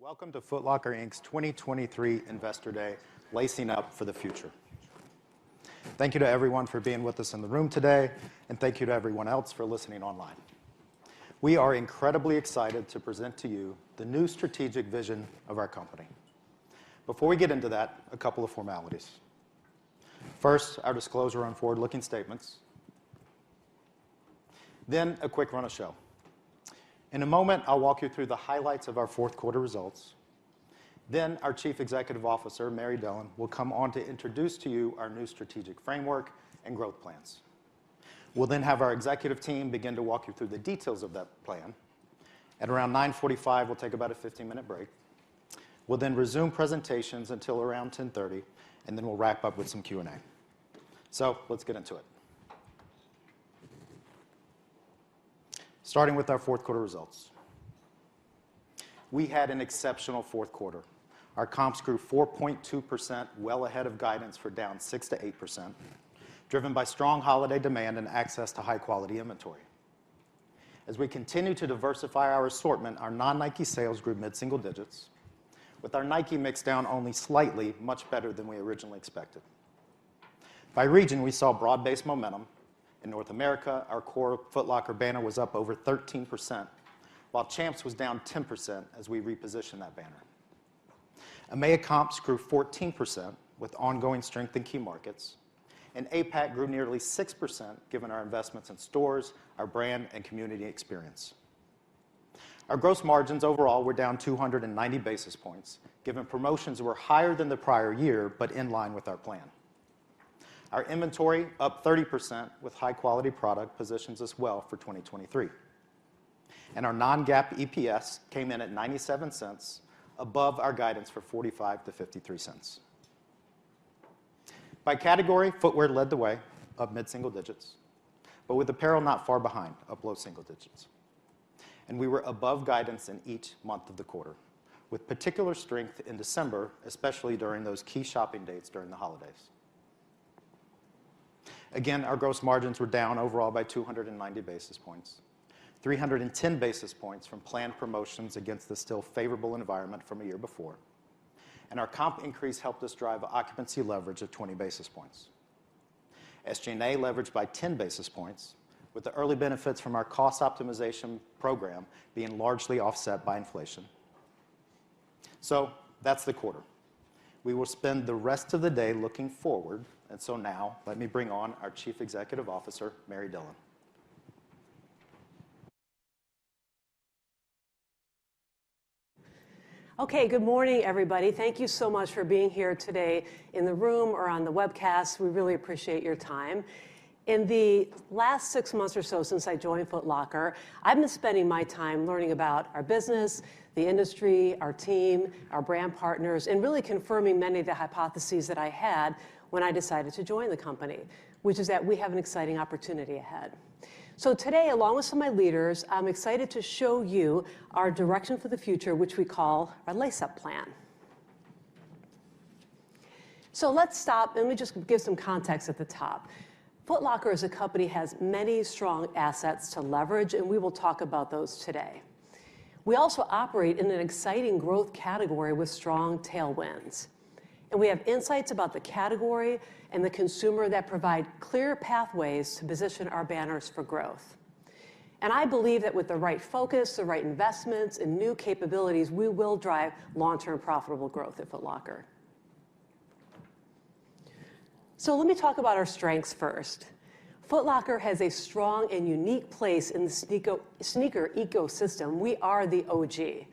Welcome to Foot Locker, Inc.'s 2023 Investor Day, Lacing Up for the Future. Thank you to everyone for being with us in the room today, and thank you to everyone else for listening online. We are incredibly excited to present to you the new strategic vision of our company. Before we get into that, a couple of formalities. First, our disclosure on forward-looking statements. Then, a quick run of show. In a moment, I'll walk you through the highlights of our fourth quarter results. Then, our Chief Executive Officer, Mary Dillon, will come on to introduce to you our new strategic framework and growth plans. We'll then have our executive team begin to walk you through the details of that plan. At around 9:45, we'll take about a 15-minute break. We'll then resume presentations until around 10:30, and then we'll wrap up with some Q&A. So let's get into it. Starting with our fourth quarter results. We had an exceptional fourth quarter. Our comps grew 4.2%, well ahead of guidance for down 6 to 8%, driven by strong holiday demand and access to high-quality inventory. As we continue to diversify our assortment, our non-Nike sales grew mid-single digits, with our Nike mix down only slightly, much better than we originally expected. By region, we saw broad-based momentum. In North America, our core Foot Locker banner was up over 13%, while Champs was down 10% as we repositioned that banner. EMEA comps grew 14%, with ongoing strength in key markets, and APAC grew nearly 6%, given our investments in stores, our brand, and community experience. Our gross margins overall were down 290 basis points, given promotions were higher than the prior year, but in line with our plan. Our inventory, up 30%, with high-quality product, positions us well for 2023. And our non-GAAP EPS came in at 97 cents, above our guidance for 45 to 53 cents. By category, footwear led the way, up mid-single digits, but with apparel not far behind, up low single digits. And we were above guidance in each month of the quarter, with particular strength in December, especially during those key shopping dates during the holidays. Again, our gross margins were down overall by 290 basis points, 310 basis points from planned promotions against the still favorable environment from a year before. And our comp increase helped us drive occupancy leverage of 20 basis points. SG&A leveraged by 10 basis points, with the early benefits from our cost optimization program being largely offset by inflation. So that's the quarter. We will spend the rest of the day looking forward, and so now let me bring on our Chief Executive Officer, Mary Dillon. Okay, good morning, everybody. Thank you so much for being here today in the room or on the webcast. We really appreciate your time. In the last 6 months or so since I joined Foot Locker, I've been spending my time learning about our business, the industry, our team, our brand partners, and really confirming many of the hypotheses that I had when I decided to join the company, which is that we have an exciting opportunity ahead. So today, along with some of my leaders, I'm excited to show you our direction for the future, which we call our Lace-Up Plan. So let's stop, and let me just give some context at the top. Foot Locker as a company has many strong assets to leverage, and we will talk about those today. We also operate in an exciting growth category with strong tailwinds. And we have insights about the category and the consumer that provide clear pathways to position our banners for growth. And I believe that with the right focus, the right investments, and new capabilities, we will drive long-term profitable growth at Foot Locker. So let me talk about our strengths first. Foot Locker has a strong and unique place in the sneaker ecosystem. We are the OG.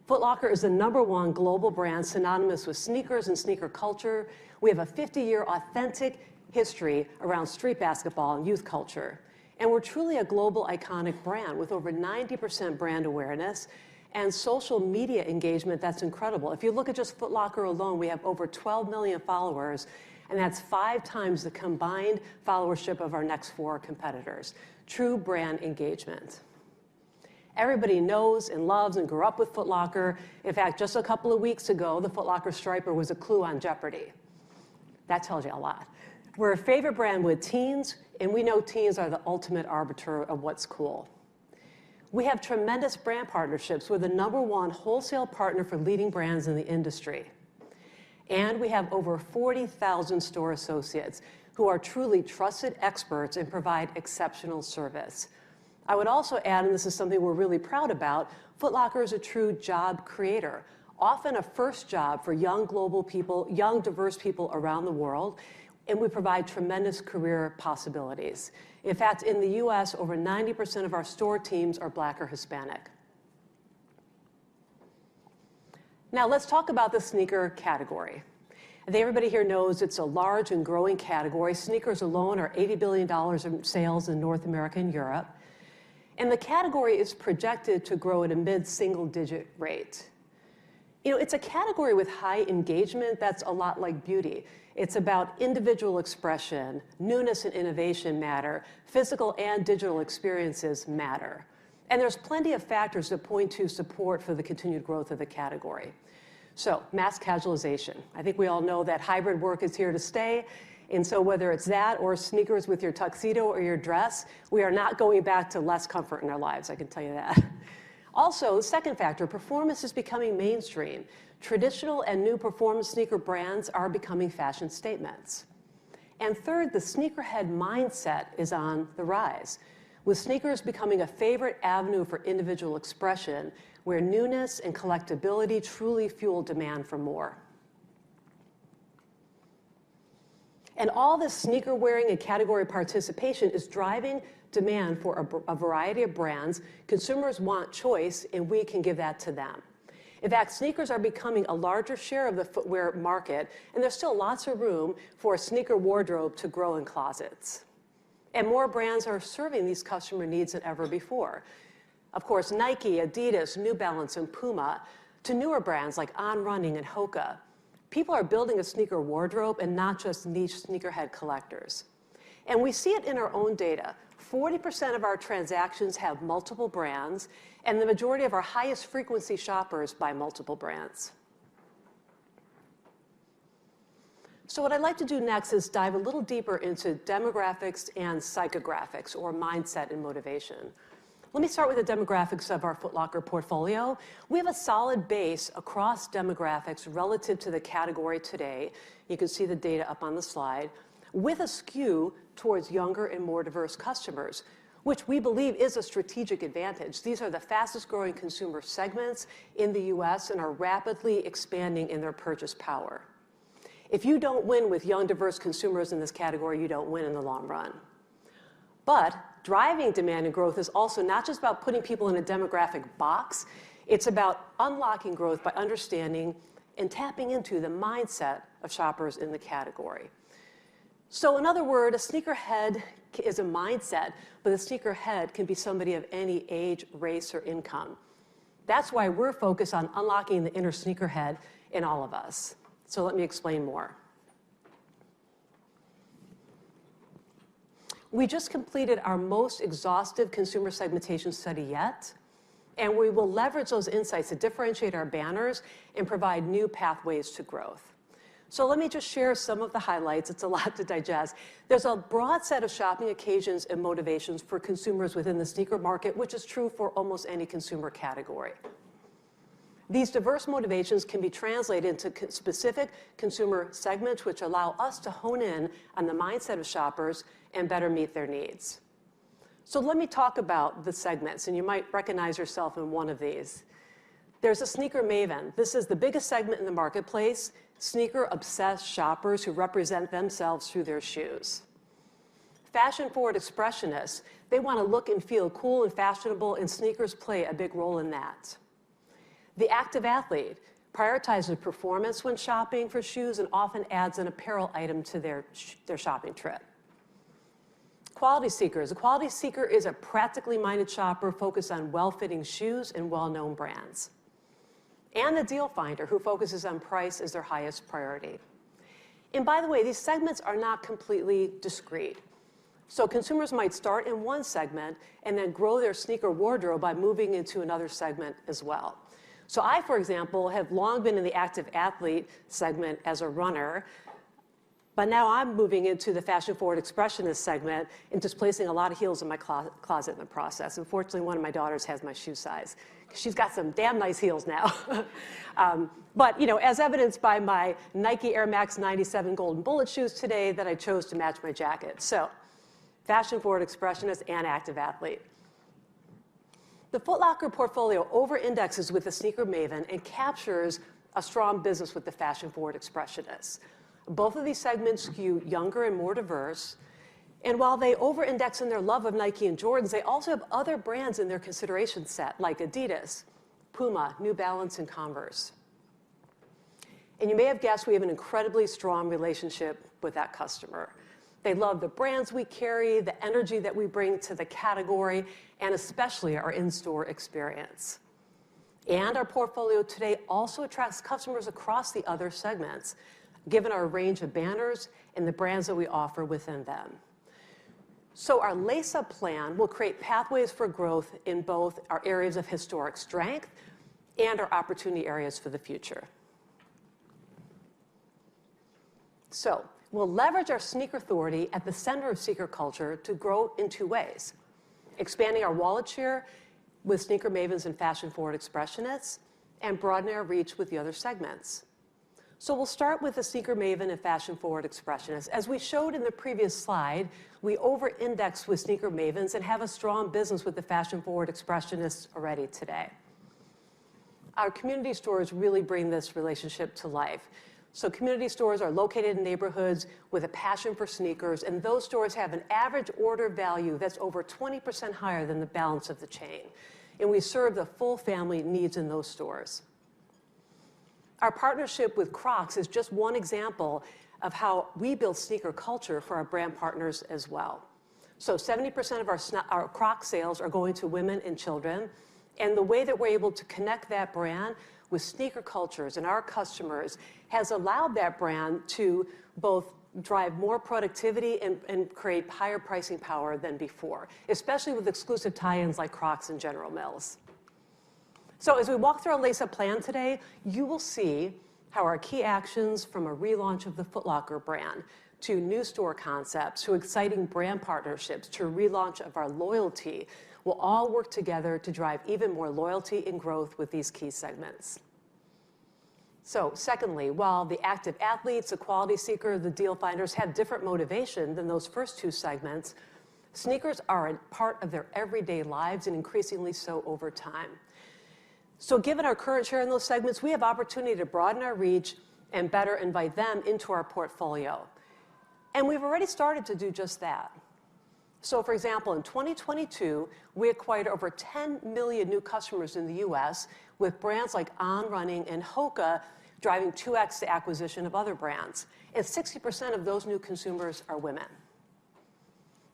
Foot Locker is the #1 global brand synonymous with sneakers and sneaker culture. We have a 50-year authentic history around street basketball and youth culture. And we're truly a global iconic brand with over 90% brand awareness and social media engagement that's incredible. If you look at just Foot Locker alone, we have over 12 million followers, and that's 5 times the combined followership of our next 4 competitors. True brand engagement. Everybody knows and loves and grew up with Foot Locker. In fact, just a couple of weeks ago, the Foot Locker striper was a clue on Jeopardy! That tells you a lot. We're a favorite brand with teens, and we know teens are the ultimate arbiter of what's cool. We have tremendous brand partnerships. We're the #1 wholesale partner for leading brands in the industry. And we have over 40,000 store associates who are truly trusted experts and provide exceptional service. I would also add, and this is something we're really proud about, Foot Locker is a true job creator, often a first job for young global people, young diverse people around the world, and we provide tremendous career possibilities. In fact, in the US, over 90% of our store teams are Black or Hispanic. Now let's talk about the sneaker category. I think everybody here knows it's a large and growing category. Sneakers alone are $80 billion in sales in North America and Europe. And the category is projected to grow at a mid-single-digit rate. It's a category with high engagement that's a lot like beauty. It's about individual expression, newness and innovation matter, physical and digital experiences matter. And there's plenty of factors that point to support for the continued growth of the category. So, mass casualization. I think we all know that hybrid work is here to stay. And so whether it's that or sneakers with your tuxedo or your dress, we are not going back to less comfort in our lives, I can tell you that. Also, the second factor, performance is becoming mainstream. Traditional and new performance sneaker brands are becoming fashion statements. And third, the sneakerhead mindset is on the rise, with sneakers becoming a favorite avenue for individual expression, where newness and collectability truly fuel demand for more. And all this sneaker wearing and category participation is driving demand for a variety of brands. Consumers want choice, and we can give that to them. In fact, sneakers are becoming a larger share of the footwear market, and there's still lots of room for a sneaker wardrobe to grow in closets. And more brands are serving these customer needs than ever before. Of course, Nike, Adidas, New Balance, and Puma, to newer brands like On Running and Hoka. People are building a sneaker wardrobe and not just niche sneakerhead collectors. And we see it in our own data. 40% of our transactions have multiple brands, and the majority of our highest frequency shoppers buy multiple brands. So what I'd like to do next is dive a little deeper into demographics and psychographics, or mindset and motivation. Let me start with the demographics of our Foot Locker portfolio. We have a solid base across demographics relative to the category today. You can see the data up on the slide, with a skew towards younger and more diverse customers, which we believe is a strategic advantage. These are the fastest growing consumer segments in the US and are rapidly expanding in their purchase power. If you don't win with young, diverse consumers in this category, you don't win in the long run. But driving demand and growth is also not just about putting people in a demographic box. It's about unlocking growth by understanding and tapping into the mindset of shoppers in the category. So in other words, a sneakerhead is a mindset, but a sneakerhead can be somebody of any age, race, or income. That's why we're focused on unlocking the inner sneakerhead in all of us. So let me explain more. We just completed our most exhaustive consumer segmentation study yet, and we will leverage those insights to differentiate our banners and provide new pathways to growth. So let me just share some of the highlights. It's a lot to digest. There's a broad set of shopping occasions and motivations for consumers within the sneaker market, which is true for almost any consumer category. These diverse motivations can be translated into specific consumer segments, which allow us to hone in on the mindset of shoppers and better meet their needs. So let me talk about the segments, and you might recognize yourself in one of these. There's a sneaker maven. This is the biggest segment in the marketplace, sneaker-obsessed shoppers who represent themselves through their shoes. Fashion-forward expressionists, they want to look and feel cool and fashionable, and sneakers play a big role in that. The active athlete prioritizes performance when shopping for shoes and often adds an apparel item to their shopping trip. Quality seekers. A quality seeker is a practically minded shopper focused on well-fitting shoes and well-known brands. And the deal finder, who focuses on price as their highest priority. And by the way, these segments are not completely discrete. So consumers might start in one segment and then grow their sneaker wardrobe by moving into another segment as well. So I, for example, have long been in the active athlete segment as a runner. But now I'm moving into the fashion-forward expressionist segment and displacing a lot of heels in my closet in the process. Unfortunately, one of my daughters has my shoe size. She's got some damn nice heels now. But as evidenced by my Nike Air Max 97 Golden Bullet shoes today that I chose to match my jacket. So, fashion-forward expressionist and active athlete. The Foot Locker portfolio over-indexes with the sneaker maven and captures a strong business with the fashion-forward expressionists. Both of these segments skew younger and more diverse. And while they over-index in their love of Nike and Jordans, they also have other brands in their consideration set, like Adidas, Puma, New Balance, and Converse. And you may have guessed we have an incredibly strong relationship with that customer. They love the brands we carry, the energy that we bring to the category, and especially our in-store experience. And our portfolio today also attracts customers across the other segments, given our range of banners and the brands that we offer within them. So our lace-up plan will create pathways for growth in both our areas of historic strength and our opportunity areas for the future. So we'll leverage our sneaker authority at the center of sneaker culture to grow in two ways: expanding our wallet share with sneaker mavens and fashion-forward expressionists, and broadening our reach with the other segments. So we'll start with the sneaker maven and fashion-forward expressionists. As we showed in the previous slide, we over-index with sneaker mavens and have a strong business with the fashion-forward expressionists already today. Our community stores really bring this relationship to life. So community stores are located in neighborhoods with a passion for sneakers, and those stores have an average order value that's over 20% higher than the balance of the chain. And we serve the full family needs in those stores. Our partnership with Crocs is just one example of how we build sneaker culture for our brand partners as well. So 70% of our Crocs sales are going to women and children, and the way that we're able to connect that brand with sneaker cultures and our customers has allowed that brand to both drive more productivity and create higher pricing power than before, especially with exclusive tie-ins like Crocs and General Mills. So as we walk through our lace-up plan today, you will see how our key actions from a relaunch of the Foot Locker brand to new store concepts to exciting brand partnerships to relaunch of our loyalty will all work together to drive even more loyalty and growth with these key segments. So secondly, while the active athletes, the quality seeker, the deal finders have different motivation than those first two segments, sneakers are a part of their everyday lives and increasingly so over time. So given our current share in those segments, we have opportunity to broaden our reach and better invite them into our portfolio. And we've already started to do just that. So for example, in 2022, we acquired over 10 million new customers in the US with brands like On Running and Hoka driving 2x the acquisition of other brands. And 60% of those new consumers are women.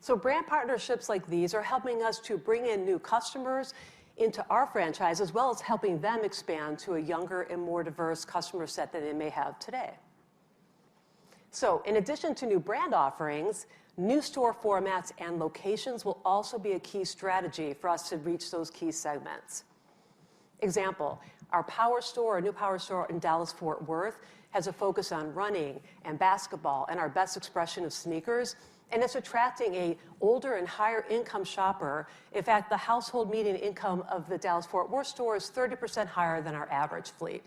So brand partnerships like these are helping us to bring in new customers into our franchise, as well as helping them expand to a younger and more diverse customer set than they may have today. So in addition to new brand offerings, new store formats and locations will also be a key strategy for us to reach those key segments. Example, our new power store in Dallas-Fort Worth has a focus on running and basketball and our best expression of sneakers, and it's attracting an older and higher income shopper. In fact, the household median income of the Dallas-Fort Worth store is 30% higher than our average fleet.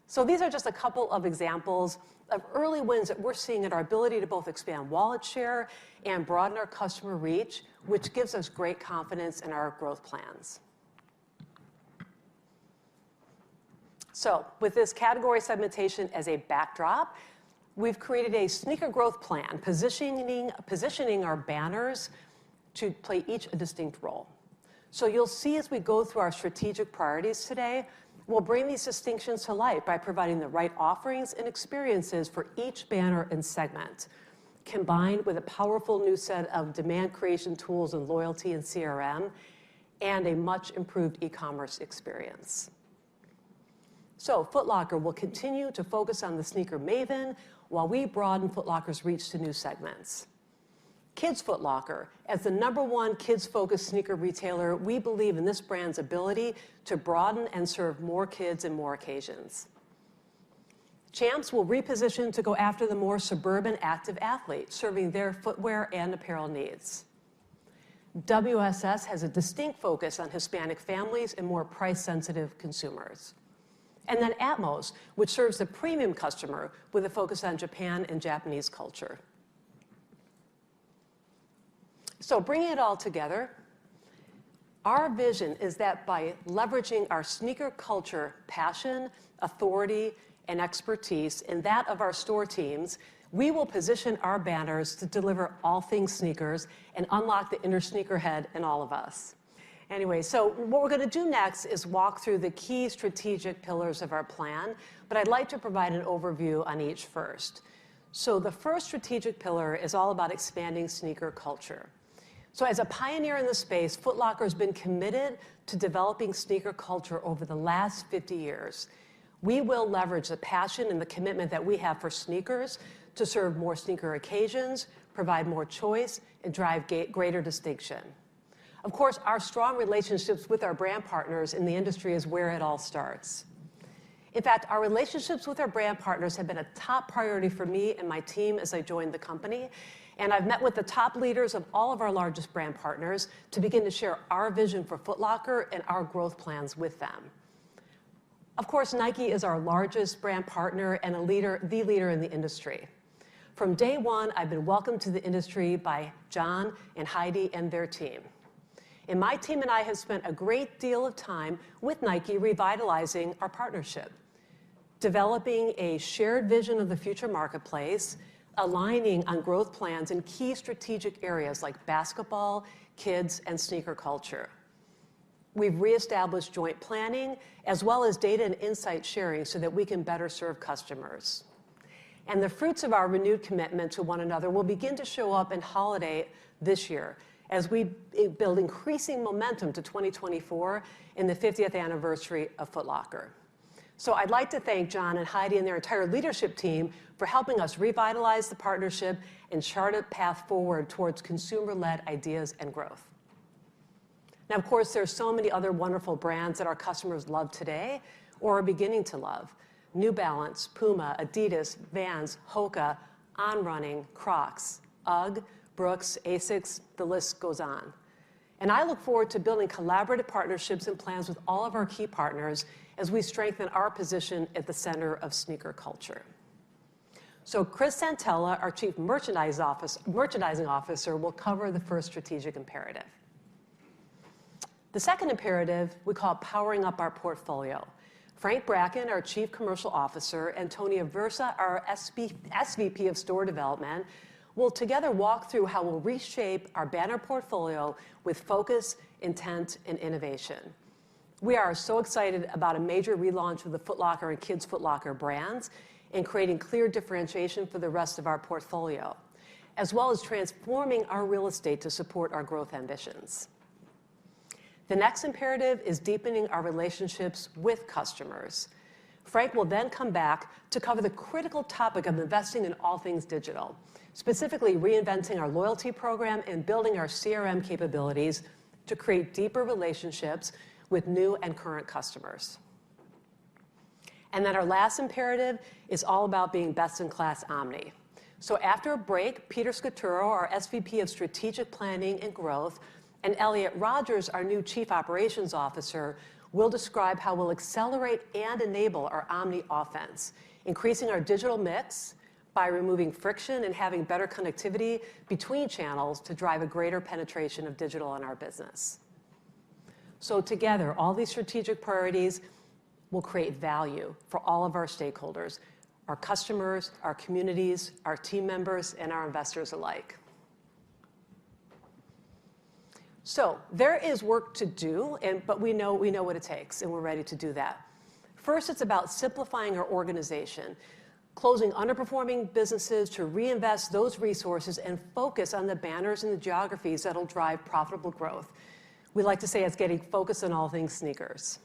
So these are just a couple of examples of early wins that we're seeing in our ability to both expand wallet share and broaden our customer reach, which gives us great confidence in our growth plans. So with this category segmentation as a backdrop, we've created a sneaker growth plan, positioning our banners to play each a distinct role. So you'll see as we go through our strategic priorities today, we'll bring these distinctions to light by providing the right offerings and experiences for each banner and segment, combined with a powerful new set of demand creation tools and loyalty and CRM, and a much improved e-commerce experience. So Foot Locker will continue to focus on the sneaker maven while we broaden Foot Locker's reach to new segments. Kids Foot Locker, as the #1 kids-focused sneaker retailer, we believe in this brand's ability to broaden and serve more kids in more occasions. Champs will reposition to go after the more suburban active athlete, serving their footwear and apparel needs. WSS has a distinct focus on Hispanic families and more price-sensitive consumers. And then Atmos, which serves the premium customer with a focus on Japan and Japanese culture. So bringing it all together, our vision is that by leveraging our sneaker culture passion, authority, and expertise and that of our store teams, we will position our banners to deliver all things sneakers and unlock the inner sneakerhead in all of us. Anyway, so what we're going to do next is walk through the key strategic pillars of our plan, but I'd like to provide an overview on each first. So the first strategic pillar is all about expanding sneaker culture. So as a pioneer in the space, Foot Locker has been committed to developing sneaker culture over the last 50 years. We will leverage the passion and the commitment that we have for sneakers to serve more sneaker occasions, provide more choice, and drive greater distinction. Of course, our strong relationships with our brand partners in the industry is where it all starts. In fact, our relationships with our brand partners have been a top priority for me and my team as I joined the company. And I've met with the top leaders of all of our largest brand partners to begin to share our vision for Foot Locker and our growth plans with them. Of course, Nike is our largest brand partner and the leader in the industry. From day one, I've been welcomed to the industry by John and Heidi and their team. And my team and I have spent a great deal of time with Nike revitalizing our partnership, developing a shared vision of the future marketplace, aligning on growth plans in key strategic areas like basketball, kids, and sneaker culture. We've reestablished joint planning as well as data and insight sharing so that we can better serve customers. And the fruits of our renewed commitment to one another will begin to show up in holiday this year as we build increasing momentum to 2024 in the 50th anniversary of Foot Locker. So I'd like to thank John and Heidi and their entire leadership team for helping us revitalize the partnership and chart a path forward towards consumer-led ideas and growth. Now, of course, there's so many other wonderful brands that our customers love today or are beginning to love. New Balance, Puma, Adidas, Vans, Hoka, On Running, Crocs, UGG, Brooks, Asics, the list goes on. And I look forward to building collaborative partnerships and plans with all of our key partners as we strengthen our position at the center of sneaker culture. So Chris Santella, our Chief Merchandising Officer, will cover the first strategic imperative. The second imperative we call powering up our portfolio. Frank Bracken, our Chief Commercial Officer, and Tony Aversa, our SVP of Store Development, will together walk through how we'll reshape our banner portfolio with focus, intent, and innovation. We are so excited about a major relaunch of the Foot Locker and Kids Foot Locker brands and creating clear differentiation for the rest of our portfolio, as well as transforming our real estate to support our growth ambitions. The next imperative is deepening our relationships with customers. Frank will then come back to cover the critical topic of investing in all things digital, specifically reinventing our loyalty program and building our CRM capabilities to create deeper relationships with new and current customers. And then our last imperative is all about being best-in-class omni. So after a break, Peter Scaturo, our SVP of Strategic Planning and Growth, and Elliot Rogers, our new Chief Operations Officer, will describe how we'll accelerate and enable our omni offense, increasing our digital mix by removing friction and having better connectivity between channels to drive a greater penetration of digital in our business. So together, all these strategic priorities will create value for all of our stakeholders, our customers, our communities, our team members, and our investors alike. So there is work to do, but we know what it takes, and we're ready to do that. First, it's about simplifying our organization, closing underperforming businesses to reinvest those resources and focus on the banners and the geographies that'll drive profitable growth. We like to say it's getting focused on all things sneakers.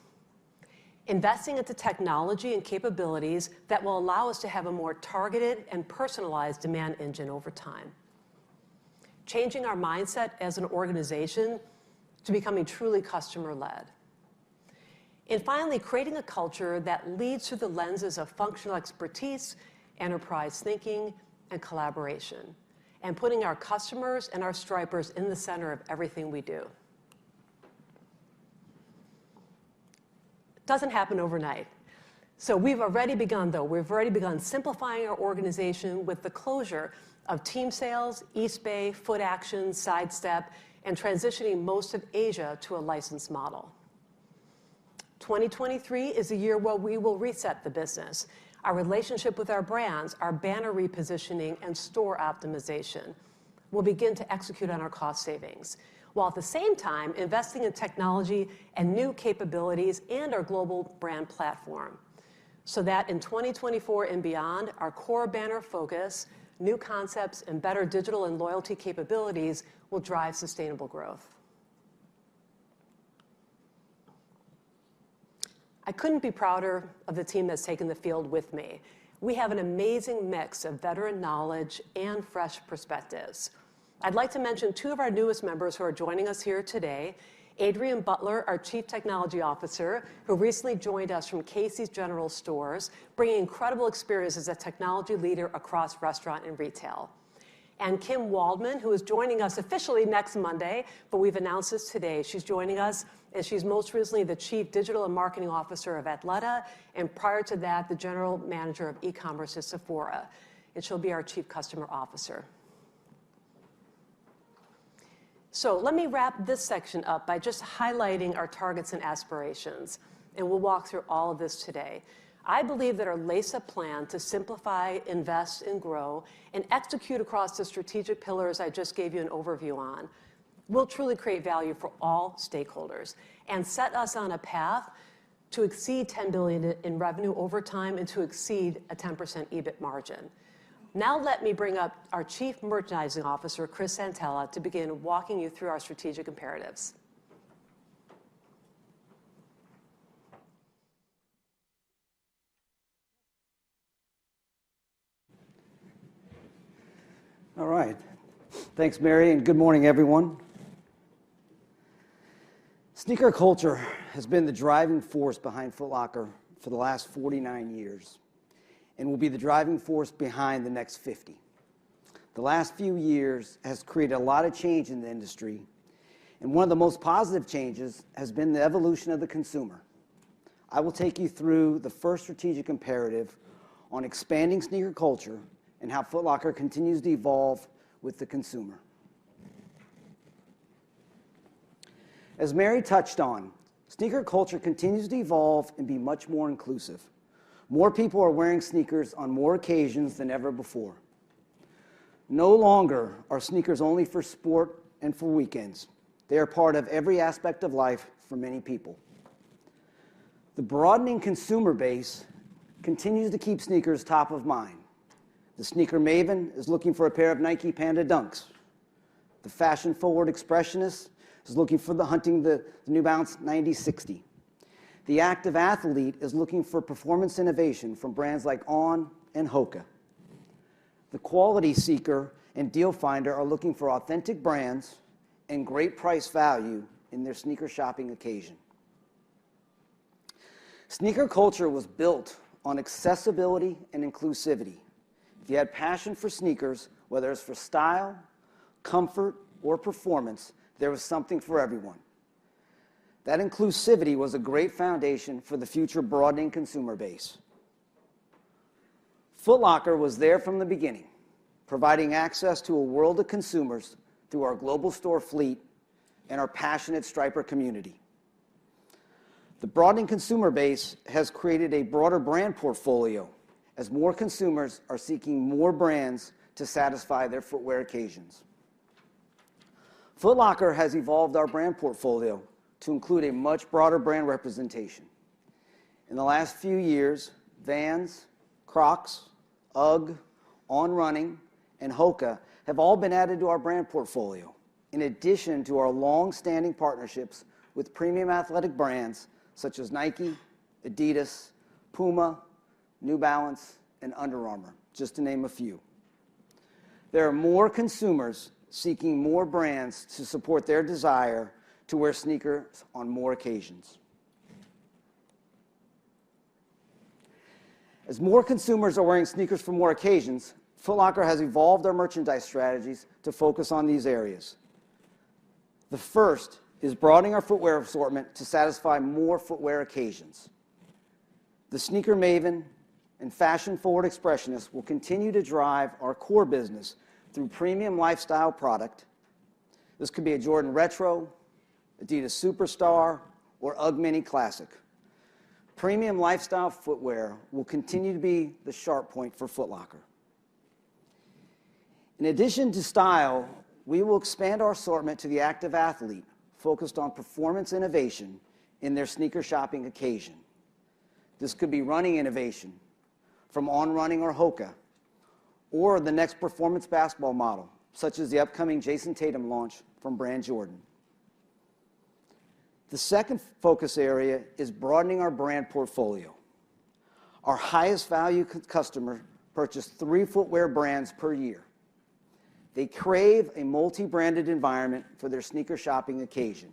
Investing into technology and capabilities that will allow us to have a more targeted and personalized demand engine over time. Changing our mindset as an organization to becoming truly customer-led. And finally, creating a culture that leads through the lenses of functional expertise, enterprise thinking, and collaboration, and putting our customers and our stripers in the center of everything we do. It doesn't happen overnight. So we've already begun, though. We've already begun simplifying our organization with the closure of Team Sales, East Bay, Foot Action, Sidestep, and transitioning most of Asia to a licensed model. 2023 is a year where we will reset the business, our relationship with our brands, our banner repositioning, and store optimization. We'll begin to execute on our cost savings, while at the same time investing in technology and new capabilities and our global brand platform, so that in 2024 and beyond, our core banner focus, new concepts, and better digital and loyalty capabilities will drive sustainable growth. I couldn't be prouder of the team that's taken the field with me. We have an amazing mix of veteran knowledge and fresh perspectives. I'd like to mention two of our newest members who are joining us here today. Adrian Butler, our Chief Technology Officer, who recently joined us from Casey's General Stores, bringing incredible experience as a technology leader across restaurant and retail. And Kim Waldman, who is joining us officially next Monday, but we've announced this today. She's joining us, and she's most recently the Chief Digital and Marketing Officer of Athleta, and prior to that, the General Manager of E-commerce at Sephora. And she'll be our Chief Customer Officer. So let me wrap this section up by just highlighting our targets and aspirations, and we'll walk through all of this today. I believe that our lace-up plan to simplify, invest, and grow, and execute across the strategic pillars I just gave you an overview on, will truly create value for all stakeholders and set us on a path to exceed $10 billion in revenue over time and to exceed a 10% EBIT margin. Now let me bring up our Chief Merchandising Officer, Chris Santella, to begin walking you through our strategic imperatives. All right. Thanks, Mary, and good morning, everyone. Sneaker culture has been the driving force behind Foot Locker for the last 49 years and will be the driving force behind the next 50. The last few years has created a lot of change in the industry, and one of the most positive changes has been the evolution of the consumer. I will take you through the first strategic imperative on expanding sneaker culture and how Foot Locker continues to evolve with the consumer. As Mary touched on, sneaker culture continues to evolve and be much more inclusive. More people are wearing sneakers on more occasions than ever before. No longer are sneakers only for sport and for weekends. They are part of every aspect of life for many people. The broadening consumer base continues to keep sneakers top of mind. The sneaker maven is looking for a pair of Nike Panda Dunks. The fashion-forward expressionist is looking for the New Balance 9060. The active athlete is looking for performance innovation from brands like On and Hoka. The quality seeker and deal finder are looking for authentic brands and great price value in their sneaker shopping occasion. Sneaker culture was built on accessibility and inclusivity. If you had passion for sneakers, whether it's for style, comfort, or performance, there was something for everyone. That inclusivity was a great foundation for the future broadening consumer base. Foot Locker was there from the beginning, providing access to a world of consumers through our global store fleet and our passionate striper community. The broadening consumer base has created a broader brand portfolio as more consumers are seeking more brands to satisfy their footwear occasions. Foot Locker has evolved our brand portfolio to include a much broader brand representation. In the last few years, Vans, Crocs, UGG, On Running, and Hoka have all been added to our brand portfolio, in addition to our long-standing partnerships with premium athletic brands such as Nike, Adidas, Puma, New Balance, and Under Armour, just to name a few. There are more consumers seeking more brands to support their desire to wear sneakers on more occasions. As more consumers are wearing sneakers for more occasions, Foot Locker has evolved our merchandise strategies to focus on these areas. The first is broadening our footwear assortment to satisfy more footwear occasions. The sneaker maven and fashion-forward expressionists will continue to drive our core business through premium lifestyle product. This could be a Jordan Retro, Adidas Superstar, or UGG Mini Classic. Premium lifestyle footwear will continue to be the sharp point for Foot Locker. In addition to style, we will expand our assortment to the active athlete, focused on performance innovation in their sneaker shopping occasion. This could be running innovation from On Running or Hoka, or the next performance basketball model, such as the upcoming Jason Tatum launch from brand Jordan. The second focus area is broadening our brand portfolio. Our highest value customer purchase 3 footwear brands per year. They crave a multi-branded environment for their sneaker shopping occasion.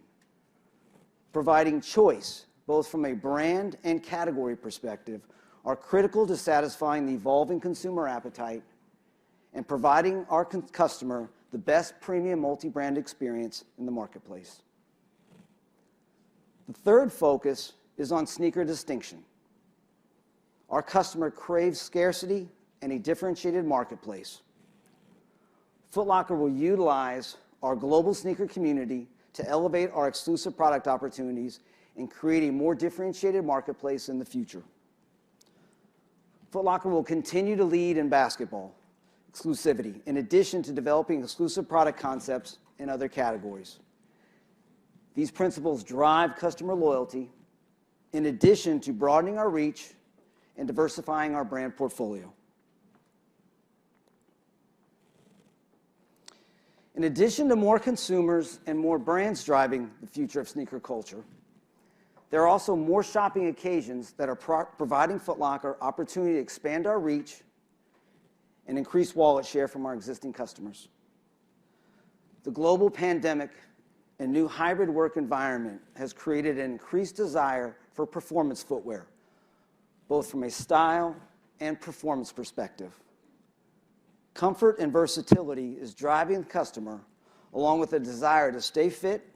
Providing choice, both from a brand and category perspective, are critical to satisfying the evolving consumer appetite and providing our customer the best premium multi-brand experience in the marketplace. The third focus is on sneaker distinction. Our customer craves scarcity and a differentiated marketplace. Foot Locker will utilize our global sneaker community to elevate our exclusive product opportunities and create a more differentiated marketplace in the future. Foot Locker will continue to lead in basketball exclusivity, in addition to developing exclusive product concepts in other categories. These principles drive customer loyalty, in addition to broadening our reach and diversifying our brand portfolio. In addition to more consumers and more brands driving the future of sneaker culture, there are also more shopping occasions that are providing Foot Locker opportunity to expand our reach and increase wallet share from our existing customers. The global pandemic and new hybrid work environment has created an increased desire for performance footwear, both from a style and performance perspective. Comfort and versatility is driving the customer, along with a desire to stay fit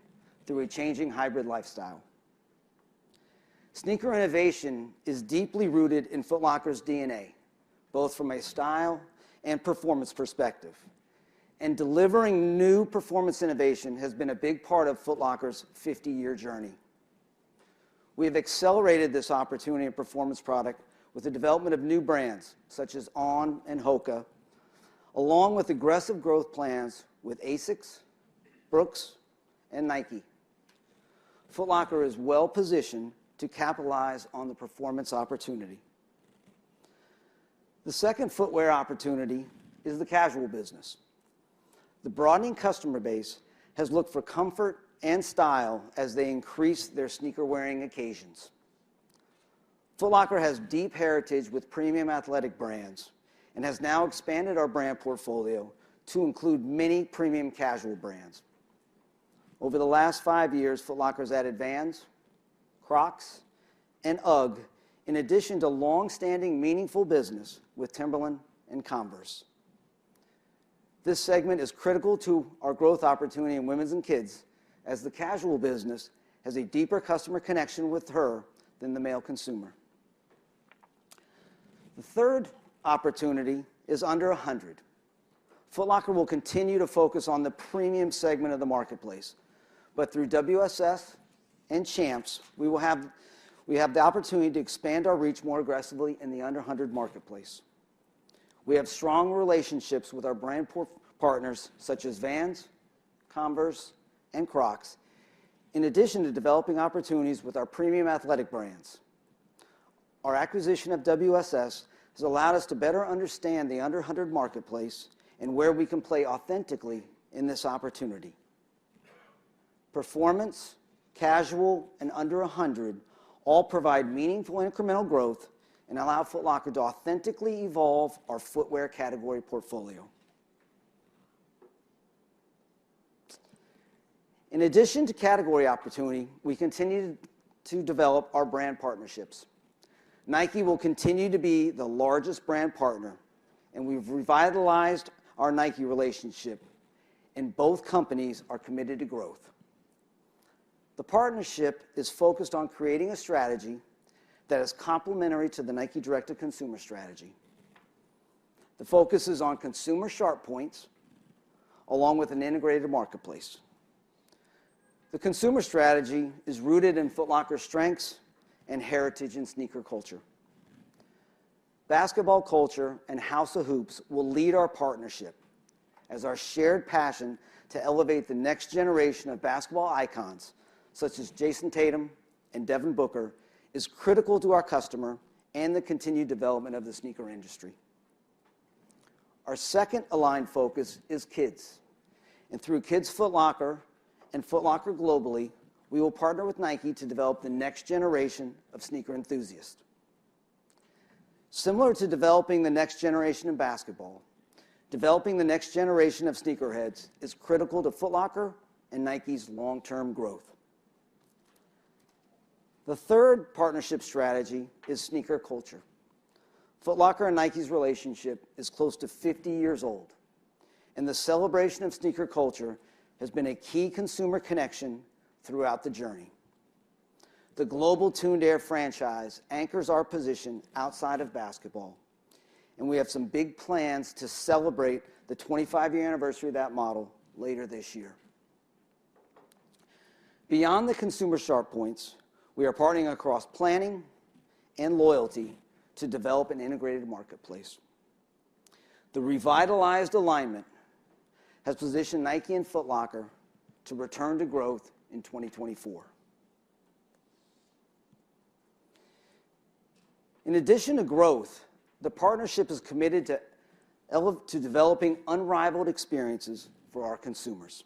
through a changing hybrid lifestyle. Sneaker innovation is deeply rooted in Foot Locker's DNA, both from a style and performance perspective. And delivering new performance innovation has been a big part of Foot Locker's 50-year journey. We have accelerated this opportunity in performance product with the development of new brands, such as On and Hoka, along with aggressive growth plans with ASICS, Brooks, and Nike. Foot Locker is well positioned to capitalize on the performance opportunity. The second footwear opportunity is the casual business. The broadening customer base has looked for comfort and style as they increase their sneaker-wearing occasions. Foot Locker has deep heritage with premium athletic brands and has now expanded our brand portfolio to include many premium casual brands. Over the last 5 years, Foot Locker has added Vans, Crocs, and UGG, in addition to long-standing meaningful business with Timberland and Converse. This segment is critical to our growth opportunity in women's and kids, as the casual business has a deeper customer connection with her than the male consumer. The third opportunity is under 100. Foot Locker will continue to focus on the premium segment of the marketplace, but through WSS and Champs, we have the opportunity to expand our reach more aggressively in the under 100 marketplace. We have strong relationships with our brand partners such as Vans, Converse, and Crocs, in addition to developing opportunities with our premium athletic brands. Our acquisition of WSS has allowed us to better understand the under 100 marketplace and where we can play authentically in this opportunity. Performance, casual, and under 100 all provide meaningful incremental growth and allow Foot Locker to authentically evolve our footwear category portfolio. In addition to category opportunity, we continue to develop our brand partnerships. Nike will continue to be the largest brand partner, and we've revitalized our Nike relationship, and both companies are committed to growth. The partnership is focused on creating a strategy that is complementary to the Nike direct-to-consumer strategy. The focus is on consumer sharp points, along with an integrated marketplace. The consumer strategy is rooted in Foot Locker's strengths and heritage in sneaker culture. Basketball culture and House of Hoops will lead our partnership as our shared passion to elevate the next generation of basketball icons, such as Jason Tatum and Devin Booker, is critical to our customer and the continued development of the sneaker industry. Our second aligned focus is kids. And through Kids Foot Locker and Foot Locker globally, we will partner with Nike to develop the next generation of sneaker enthusiasts. Similar to developing the next generation in basketball, developing the next generation of sneakerheads is critical to Foot Locker and Nike's long-term growth. The third partnership strategy is sneaker culture. Foot Locker and Nike's relationship is close to 50 years old, and the celebration of sneaker culture has been a key consumer connection throughout the journey. The global Tuned Air franchise anchors our position outside of basketball, and we have some big plans to celebrate the 25-year anniversary of that model later this year. Beyond the consumer sharp points, we are partnering across planning and loyalty to develop an integrated marketplace. The revitalized alignment has positioned Nike and Foot Locker to return to growth in 2024. In addition to growth, the partnership is committed to developing unrivaled experiences for our consumers.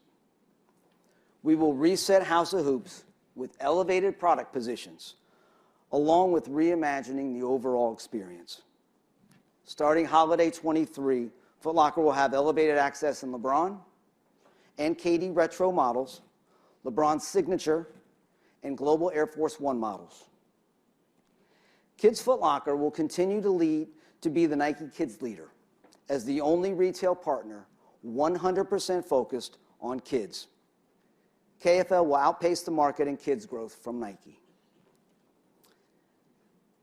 We will reset House of Hoops with elevated product positions, along with reimagining the overall experience. Starting holiday 23, Foot Locker will have elevated access in LeBron and KD retro models, LeBron's signature, and global Air Force One models. Kids Foot Locker will continue to be the Nike Kids leader as the only retail partner 100% focused on kids. KFL will outpace the market in kids growth from Nike.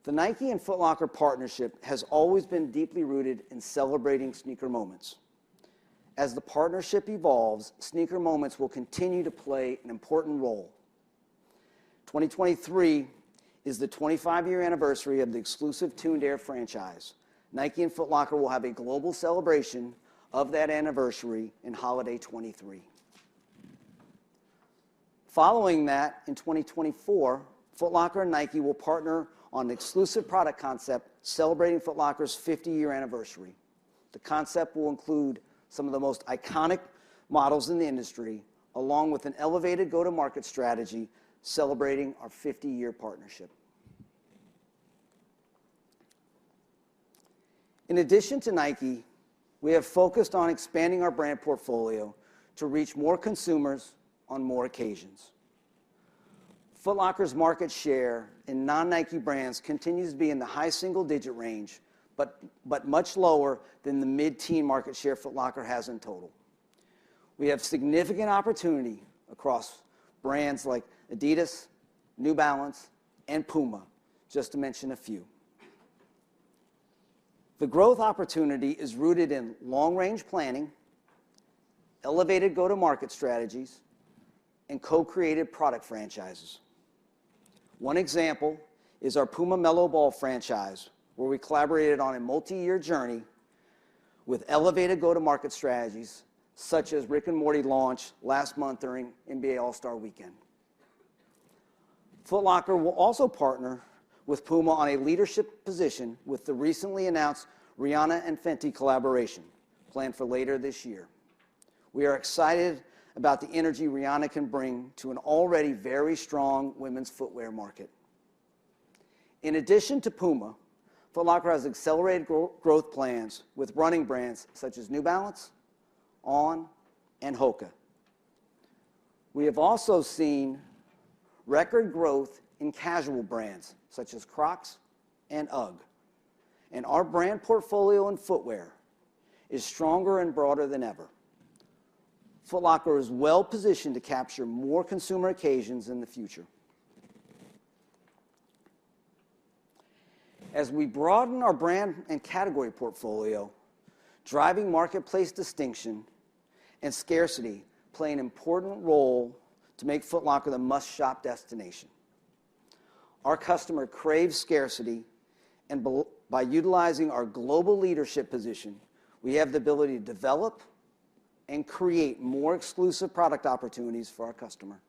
The Nike and Foot Locker partnership has always been deeply rooted in celebrating sneaker moments. As the partnership evolves, sneaker moments will continue to play an important role. 2023 is the 25-year anniversary of the exclusive Tuned Air franchise. Nike and Foot Locker will have a global celebration of that anniversary in holiday 23. Following that, in 2024, Foot Locker and Nike will partner on an exclusive product concept celebrating Foot Locker's 50-year anniversary. The concept will include some of the most iconic models in the industry, along with an elevated go-to-market strategy celebrating our 50-year partnership. In addition to Nike, we have focused on expanding our brand portfolio to reach more consumers on more occasions. Foot Locker's market share in non-Nike brands continues to be in the high single-digit range, but much lower than the mid-teen market share Foot Locker has in total. We have significant opportunity across brands like Adidas, New Balance, and Puma, just to mention a few. The growth opportunity is rooted in long-range planning, elevated go-to-market strategies, and co-created product franchises. One example is our Puma Mellow Ball franchise, where we collaborated on a multi-year journey with elevated go-to-market strategies, such as Rick and Morty launch last month during NBA All-Star Weekend. Foot Locker will also partner with Puma on a leadership position with the recently announced Rihanna and Fenty collaboration planned for later this year. We are excited about the energy Rihanna can bring to an already very strong women's footwear market. In addition to Puma, Foot Locker has accelerated growth plans with running brands such as New Balance, On, and Hoka. We have also seen record growth in casual brands such as Crocs and UGG. And our brand portfolio in footwear is stronger and broader than ever. Foot Locker is well positioned to capture more consumer occasions in the future. As we broaden our brand and category portfolio, driving marketplace distinction and scarcity play an important role to make Foot Locker the must-shop destination. Our customer craves scarcity, and by utilizing our global leadership position, we have the ability to develop and create more exclusive product opportunities for our customer.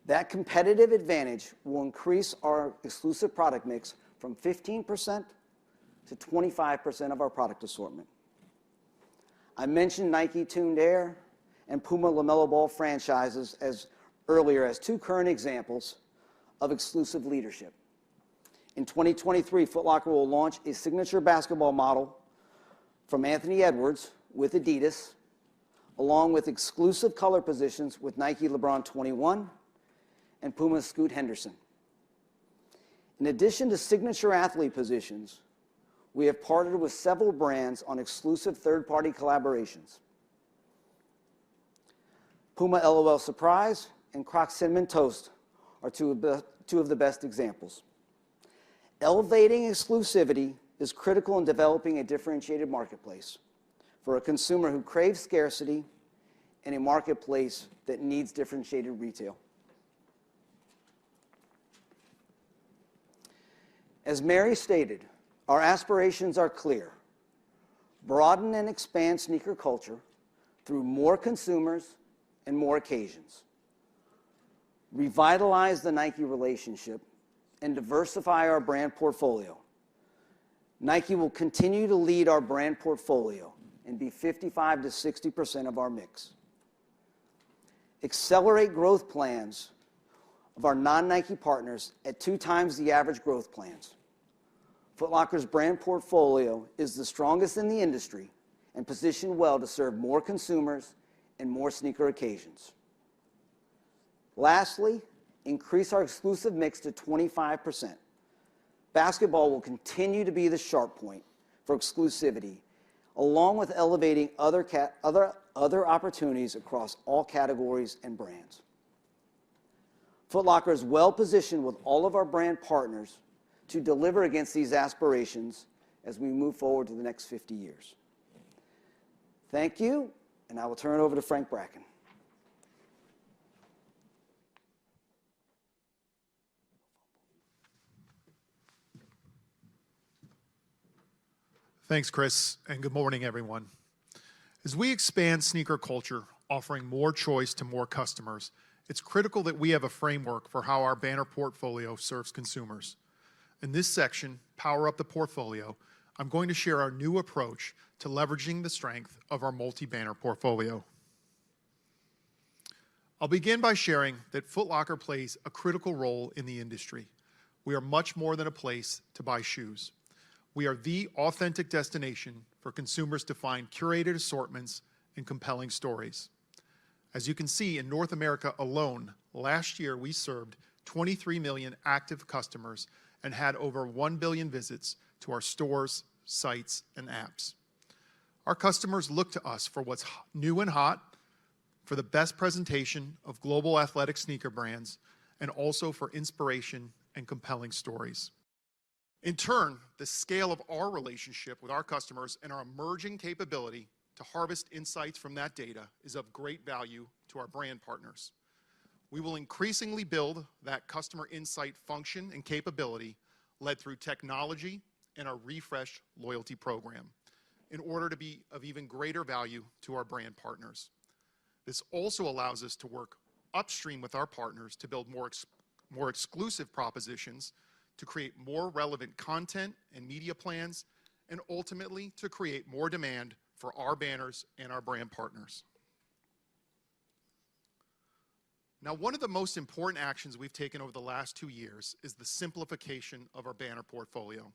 That competitive advantage will increase our exclusive product mix from 15% to 25% of our product assortment. I mentioned Nike Tuned Air and Puma LaMelo Ball franchises earlier as two current examples of exclusive leadership. In 2023, Foot Locker will launch a signature basketball model from Anthony Edwards with Adidas, along with exclusive color positions with Nike LeBron 21 and Puma Scoot Henderson. In addition to signature athlete positions, we have partnered with several brands on exclusive third-party collaborations. Puma LOL Surprise and Crocs Cinnamon Toast are two of the best examples. Elevating exclusivity is critical in developing a differentiated marketplace for a consumer who craves scarcity in a marketplace that needs differentiated retail. As Mary stated, our aspirations are clear: broaden and expand sneaker culture through more consumers and more occasions, revitalize the Nike relationship, and diversify our brand portfolio. Nike will continue to lead our brand portfolio and be 55 to 60% of our mix. Accelerate growth plans of our non-Nike partners at 2 times the average growth plans. Foot Locker's brand portfolio is the strongest in the industry and positioned well to serve more consumers and more sneaker occasions. Lastly, increase our exclusive mix to 25%. Basketball will continue to be the sharp point for exclusivity, along with elevating other opportunities across all categories and brands. Foot Locker is well positioned with all of our brand partners to deliver against these aspirations as we move forward to the next 50 years. Thank you, and I will turn it over to Frank Bracken. Thanks, Chris, and good morning, everyone. As we expand sneaker culture, offering more choice to more customers, it's critical that we have a framework for how our banner portfolio serves consumers. In this section, Power Up the Portfolio, I'm going to share our new approach to leveraging the strength of our multi-banner portfolio. I'll begin by sharing that Foot Locker plays a critical role in the industry. We are much more than a place to buy shoes. We are the authentic destination for consumers to find curated assortments and compelling stories. As you can see, in North America alone, last year we served 23 million active customers and had over 1 billion visits to our stores, sites, and apps. Our customers look to us for what's new and hot, for the best presentation of global athletic sneaker brands, and also for inspiration and compelling stories. In turn, the scale of our relationship with our customers and our emerging capability to harvest insights from that data is of great value to our brand partners. We will increasingly build that customer insight function and capability led through technology and our refreshed loyalty program in order to be of even greater value to our brand partners. This also allows us to work upstream with our partners to build more exclusive propositions, to create more relevant content and media plans, and ultimately to create more demand for our banners and our brand partners. Now, one of the most important actions we've taken over the last 2 years is the simplification of our banner portfolio.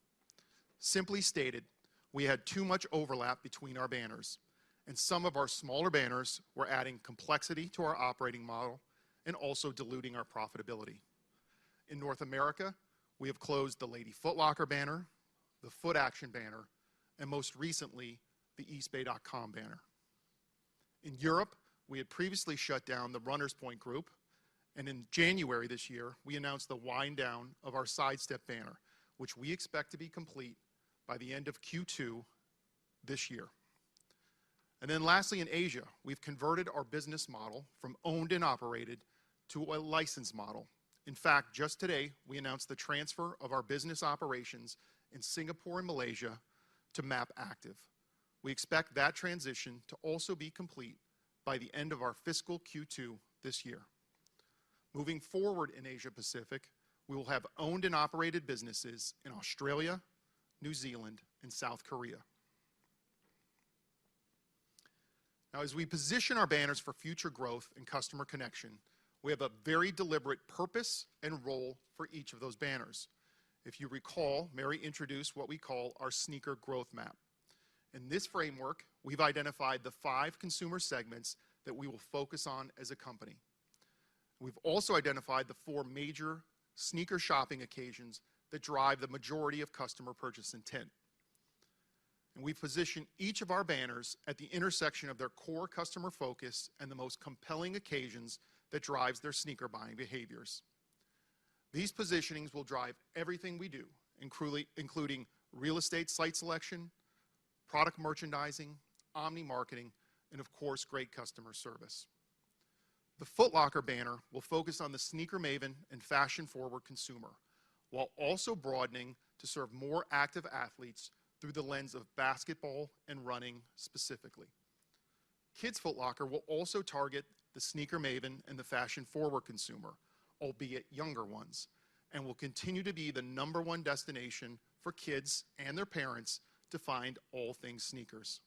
Simply stated, we had too much overlap between our banners, and some of our smaller banners were adding complexity to our operating model and also diluting our profitability. In North America, we have closed the Lady Foot Locker banner, the Foot Action banner, and most recently, the eastbay.com banner. In Europe, we had previously shut down the Runners Point Group, and in January this year, we announced the wind down of our Sidestep banner, which we expect to be complete by the end of Q2 this year. And then lastly, in Asia, we've converted our business model from owned and operated to a licensed model. In fact, just today, we announced the transfer of our business operations in Singapore and Malaysia to Map Active. We expect that transition to also be complete by the end of our fiscal Q2 this year. Moving forward in Asia Pacific, we will have owned and operated businesses in Australia, New Zealand, and South Korea. Now, as we position our banners for future growth and customer connection, we have a very deliberate purpose and role for each of those banners. If you recall, Mary introduced what we call our sneaker growth map. In this framework, we've identified the 5 consumer segments that we will focus on as a company. We've also identified the 4 major sneaker shopping occasions that drive the majority of customer purchase intent. And we've positioned each of our banners at the intersection of their core customer focus and the most compelling occasions that drives their sneaker buying behaviors. These positionings will drive everything we do, including real estate site selection, product merchandising, omni-marketing, and of course, great customer service. The Foot Locker banner will focus on the sneaker maven and fashion-forward consumer, while also broadening to serve more active athletes through the lens of basketball and running specifically. Kids Foot Locker will also target the sneaker maven and the fashion-forward consumer, albeit younger ones, and will continue to be the #1 destination for kids and their parents to find all things sneakers.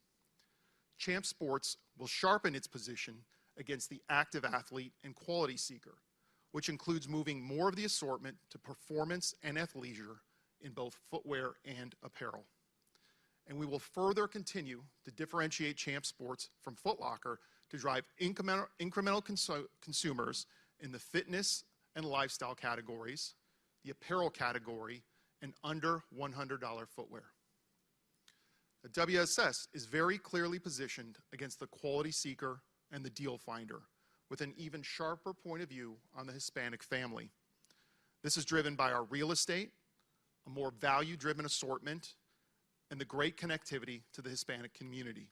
Champ Sports will sharpen its position against the active athlete and quality seeker, which includes moving more of the assortment to performance and athleisure in both footwear and apparel. And we will further continue to differentiate Champ Sports from Foot Locker to drive incremental consumers in the fitness and lifestyle categories, the apparel category, and under $100 footwear. The WSS is very clearly positioned against the quality seeker and the deal finder, with an even sharper point of view on the Hispanic family. This is driven by our real estate, a more value-driven assortment, and the great connectivity to the Hispanic community.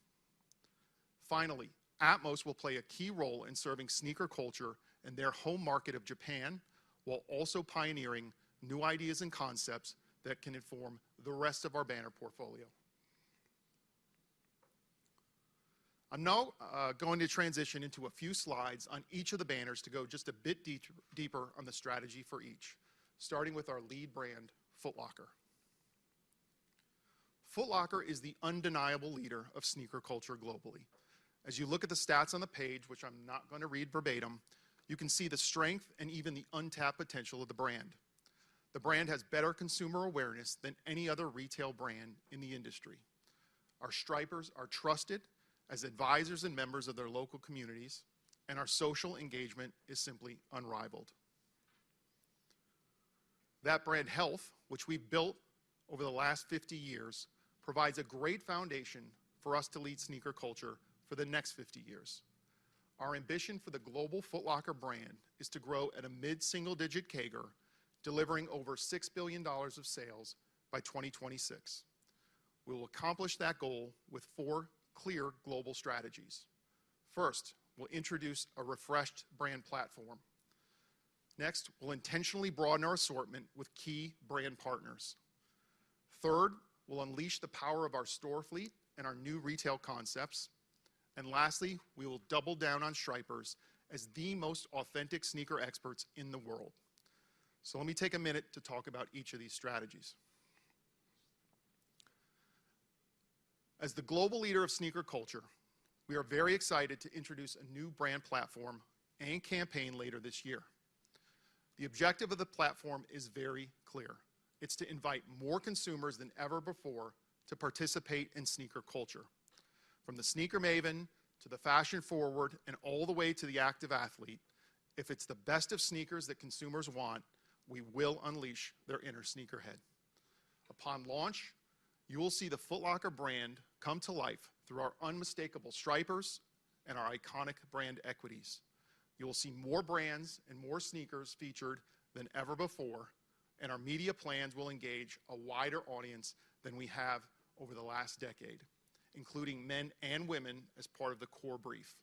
Finally, Atmos will play a key role in serving sneaker culture in their home market of Japan, while also pioneering new ideas and concepts that can inform the rest of our banner portfolio. I'm now going to transition into a few slides on each of the banners to go just a bit deeper on the strategy for each, starting with our lead brand, Foot Locker. Foot Locker is the undeniable leader of sneaker culture globally. As you look at the stats on the page, which I'm not going to read verbatim, you can see the strength and even the untapped potential of the brand. The brand has better consumer awareness than any other retail brand in the industry. Our stripers are trusted as advisors and members of their local communities, and our social engagement is simply unrivaled. That brand health, which we've built over the last 50 years, provides a great foundation for us to lead sneaker culture for the next 50 years. Our ambition for the global Foot Locker brand is to grow at a mid-single-digit CAGR, delivering over $6 billion of sales by 2026. We will accomplish that goal with 4 clear global strategies. First, we'll introduce a refreshed brand platform. Next, we'll intentionally broaden our assortment with key brand partners. Third, we'll unleash the power of our store fleet and our new retail concepts. And lastly, we will double down on stripers as the most authentic sneaker experts in the world. So let me take a minute to talk about each of these strategies. As the global leader of sneaker culture, we are very excited to introduce a new brand platform and campaign later this year. The objective of the platform is very clear. It's to invite more consumers than ever before to participate in sneaker culture. From the sneaker maven to the fashion forward and all the way to the active athlete, if it's the best of sneakers that consumers want, we will unleash their inner sneakerhead. Upon launch, you will see the Foot Locker brand come to life through our unmistakable stripers and our iconic brand equities. You will see more brands and more sneakers featured than ever before, and our media plans will engage a wider audience than we have over the last decade, including men and women as part of the core brief.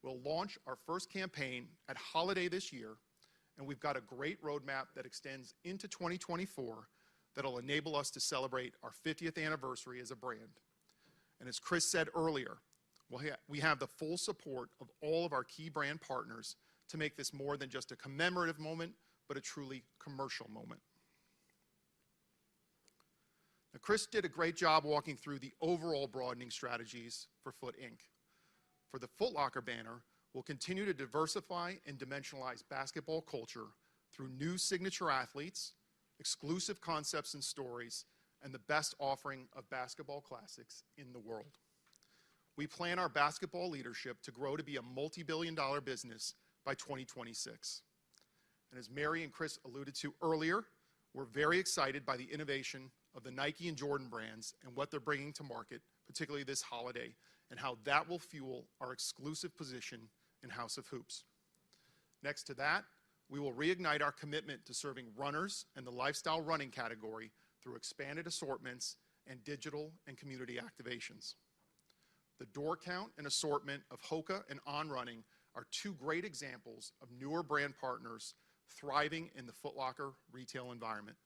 We'll launch our first campaign at holiday this year, and we've got a great roadmap that extends into 2024 that'll enable us to celebrate our 50th anniversary as a brand. And as Chris said earlier, we have the full support of all of our key brand partners to make this more than just a commemorative moment, but a truly commercial moment. Now, Chris did a great job walking through the overall broadening strategies for Foot Inc. For the Foot Locker banner, we'll continue to diversify and dimensionalize basketball culture through new signature athletes, exclusive concepts and stories, and the best offering of basketball classics in the world. We plan our basketball leadership to grow to be a multi-billion-dollar business by 2026. And as Mary and Chris alluded to earlier, we're very excited by the innovation of the Nike and Jordan brands and what they're bringing to market, particularly this holiday, and how that will fuel our exclusive position in House of Hoops. Next to that, we will reignite our commitment to serving runners and the lifestyle running category through expanded assortments and digital and community activations. The door count and assortment of Hoka and On Running are two great examples of newer brand partners thriving in the Foot Locker retail environment.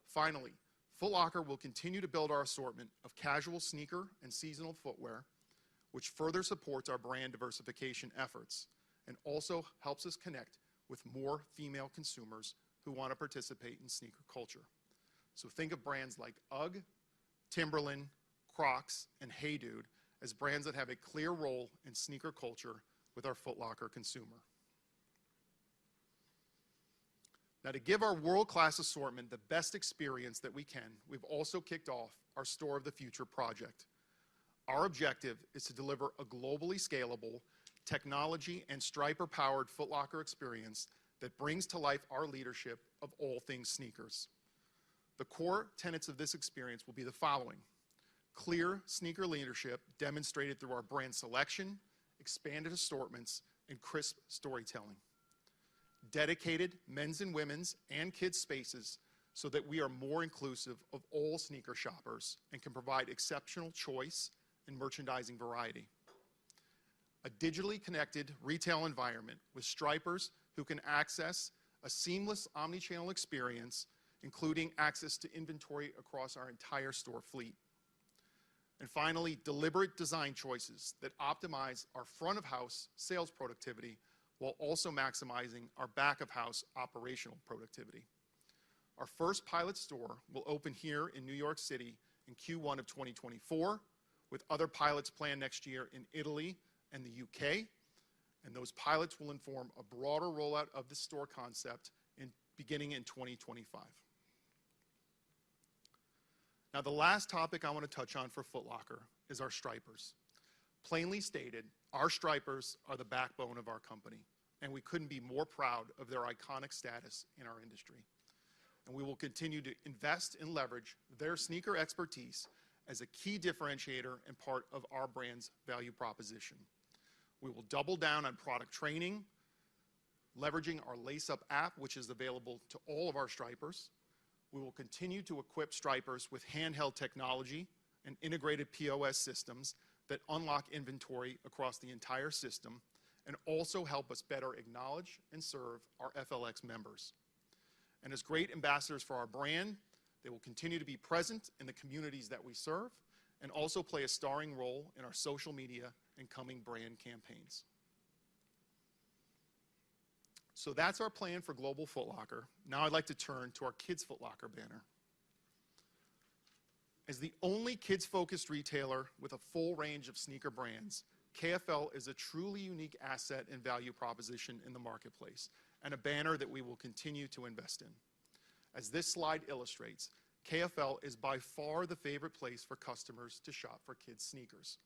Finally, Foot Locker will continue to build our assortment of casual sneaker and seasonal footwear, which further supports our brand diversification efforts and also helps us connect with more female consumers who want to participate in sneaker culture. So think of brands like UGG, Timberland, Crocs, and Hey Dude as brands that have a clear role in sneaker culture with our Foot Locker consumer. Now, to give our world-class assortment the best experience that we can, we've also kicked off our Store of the Future project. Our objective is to deliver a globally scalable, technology and striper-powered Foot Locker experience that brings to life our leadership of all things sneakers. The core tenets of this experience will be the following: clear sneaker leadership demonstrated through our brand selection, expanded assortments, and crisp storytelling. Dedicated men's and women's and kids' spaces so that we are more inclusive of all sneaker shoppers and can provide exceptional choice and merchandising variety. A digitally connected retail environment with stripers who can access a seamless omni-channel experience, including access to inventory across our entire store fleet. And finally, deliberate design choices that optimize our front-of-house sales productivity while also maximizing our back-of-house operational productivity. Our first pilot store will open here in New York City in Q1 of 2024, with other pilots planned next year in Italy and the UK, and those pilots will inform a broader rollout of the store concept beginning in 2025. Now, the last topic I want to touch on for Foot Locker is our stripers. Plainly stated, our stripers are the backbone of our company, and we couldn't be more proud of their iconic status in our industry. And we will continue to invest and leverage their sneaker expertise as a key differentiator and part of our brand's value proposition. We will double down on product training, leveraging our Lace Up app, which is available to all of our stripers. We will continue to equip stripers with handheld technology and integrated POS systems that unlock inventory across the entire system and also help us better acknowledge and serve our FLX members. And as great ambassadors for our brand, they will continue to be present in the communities that we serve and also play a starring role in our social media and coming brand campaigns. So that's our plan for Global Foot Locker. Now I'd like to turn to our Kids Foot Locker banner. As the only kids-focused retailer with a full range of sneaker brands, KFL is a truly unique asset and value proposition in the marketplace, and a banner that we will continue to invest in. As this slide illustrates, KFL is by far the favorite place for customers to shop for kids' sneakers.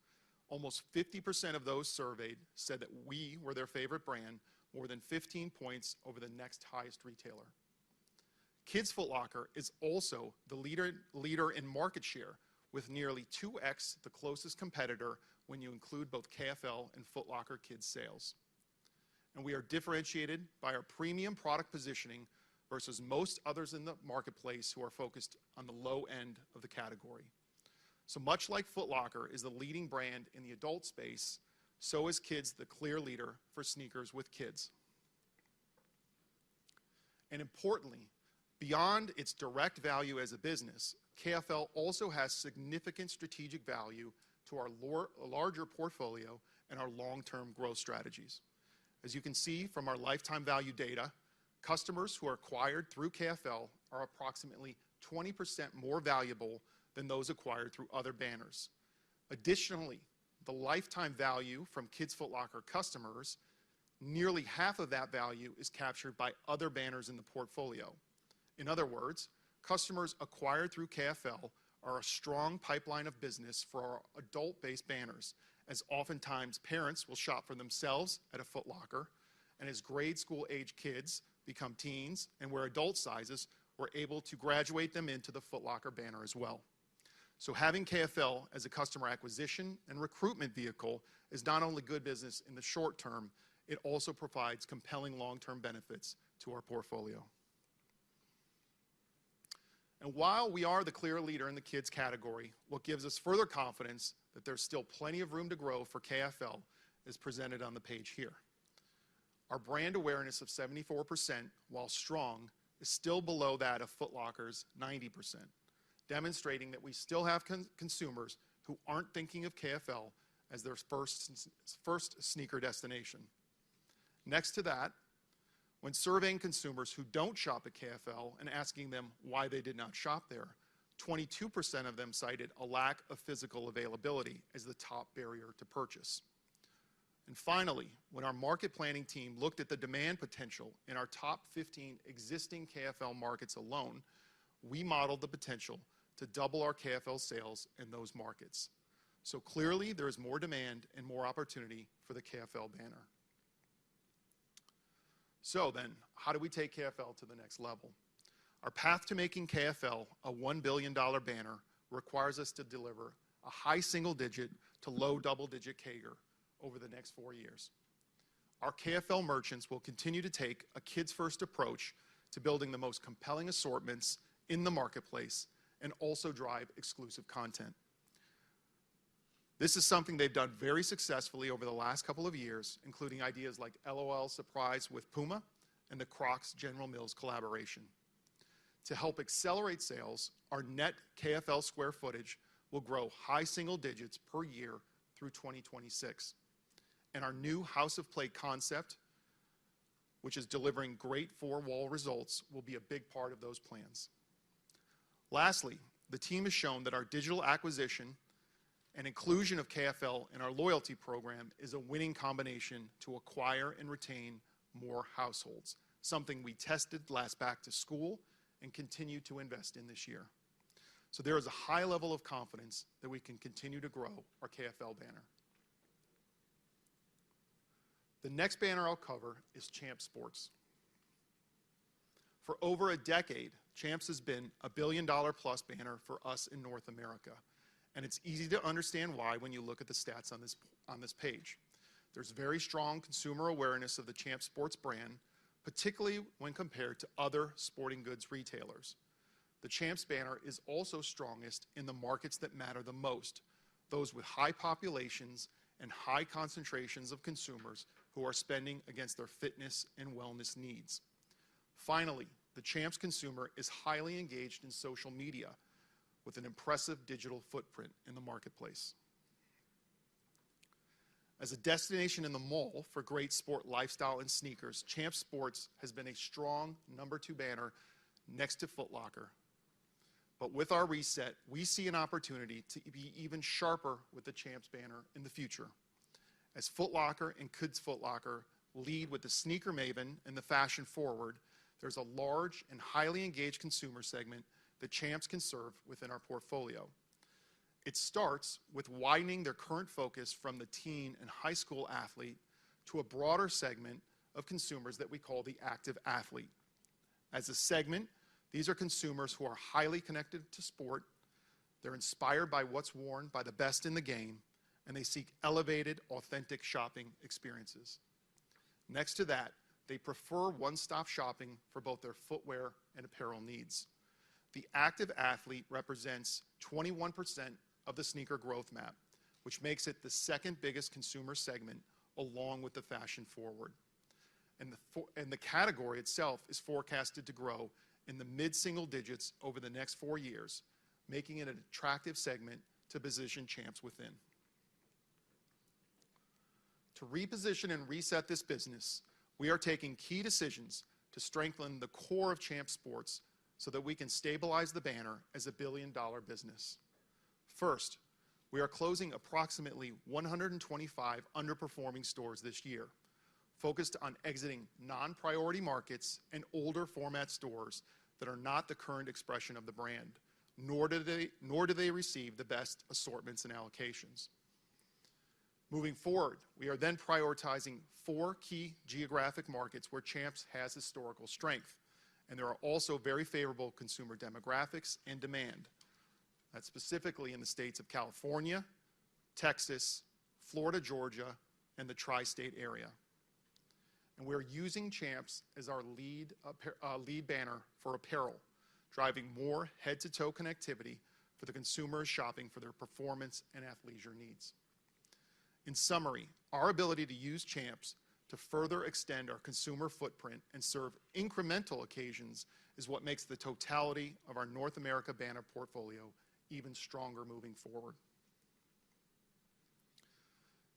Almost 50% of those surveyed said that we were their favorite brand, more than 15 points over the next highest retailer. Kids Foot Locker is also the leader in market share with nearly 2x the closest competitor when you include both KFL and Foot Locker Kids sales. And we are differentiated by our premium product positioning versus most others in the marketplace who are focused on the low end of the category. So much like Foot Locker is the leading brand in the adult space, so is Kids the clear leader for sneakers with kids. And importantly, beyond its direct value as a business, KFL also has significant strategic value to our larger portfolio and our long-term growth strategies. As you can see from our lifetime value data, customers who are acquired through KFL are approximately 20% more valuable than those acquired through other banners. Additionally, the lifetime value from Kids Foot Locker customers, nearly half of that value is captured by other banners in the portfolio. In other words, customers acquired through KFL are a strong pipeline of business for our adult-based banners, as oftentimes parents will shop for themselves at a Foot Locker, and as grade school age kids become teens and wear adult sizes, we're able to graduate them into the Foot Locker banner as well. So having KFL as a customer acquisition and recruitment vehicle is not only good business in the short term, it also provides compelling long-term benefits to our portfolio. And while we are the clear leader in the kids category, what gives us further confidence that there's still plenty of room to grow for KFL is presented on the page here. Our brand awareness of 74%, while strong, is still below that of Foot Locker's 90%, demonstrating that we still have consumers who aren't thinking of KFL as their first sneaker destination. Next to that, when surveying consumers who don't shop at KFL and asking them why they did not shop there, 22% of them cited a lack of physical availability as the top barrier to purchase. And finally, when our market planning team looked at the demand potential in our top 15 existing KFL markets alone, we modeled the potential to double our KFL sales in those markets. So clearly, there is more demand and more opportunity for the KFL banner. So then, how do we take KFL to the next level? Our path to making KFL a $1 billion banner requires us to deliver a high single-digit to low double-digit CAGR over the next 4 years. Our KFL merchants will continue to take a kids-first approach to building the most compelling assortments in the marketplace and also drive exclusive content. This is something they've done very successfully over the last couple of years, including ideas like LOL Surprise with Puma and the Crocs General Mills collaboration. To help accelerate sales, our net KFL square footage will grow high single digits per year through 2026. And our new House of Play concept, which is delivering great four-wall results, will be a big part of those plans. Lastly, the team has shown that our digital acquisition and inclusion of KFL in our loyalty program is a winning combination to acquire and retain more households, something we tested last back to school and continue to invest in this year. So there is a high level of confidence that we can continue to grow our KFL banner. The next banner I'll cover is Champs Sports. For over a decade, Champs has been a $1 billion-plus banner for us in North America. And it's easy to understand why when you look at the stats on this page. There's very strong consumer awareness of the Champs Sports brand, particularly when compared to other sporting goods retailers. The Champs banner is also strongest in the markets that matter the most, those with high populations and high concentrations of consumers who are spending against their fitness and wellness needs. Finally, the Champs consumer is highly engaged in social media with an impressive digital footprint in the marketplace. As a destination in the mall for great sport lifestyle and sneakers, Champs Sports has been a strong #2 banner next to Foot Locker. But with our reset, we see an opportunity to be even sharper with the Champs banner in the future. As Foot Locker and Kids Foot Locker lead with the sneaker maven and the fashion forward, there's a large and highly engaged consumer segment that Champs can serve within our portfolio. It starts with widening their current focus from the teen and high school athlete to a broader segment of consumers that we call the active athlete. As a segment, these are consumers who are highly connected to sport, they're inspired by what's worn by the best in the game, and they seek elevated, authentic shopping experiences. Next to that, they prefer one-stop shopping for both their footwear and apparel needs. The active athlete represents 21% of the sneaker growth map, which makes it the second biggest consumer segment along with the fashion forward. And the category itself is forecasted to grow in the mid-single digits over the next 4 years, making it an attractive segment to position Champs within. To reposition and reset this business, we are taking key decisions to strengthen the core of Champs Sports so that we can stabilize the banner as a billion-dollar business. First, we are closing approximately 125 underperforming stores this year, focused on exiting non-priority markets and older format stores that are not the current expression of the brand, nor do they receive the best assortments and allocations. Moving forward, we are then prioritizing 4 key geographic markets where Champs has historical strength, and there are also very favorable consumer demographics and demand. That's specifically in the states of California, Texas, Florida, Georgia, and the tri-state area. And we're using Champs as our lead banner for apparel, driving more head-to-toe connectivity for the consumers shopping for their performance and athleisure needs. In summary, our ability to use Champs to further extend our consumer footprint and serve incremental occasions is what makes the totality of our North America banner portfolio even stronger moving forward.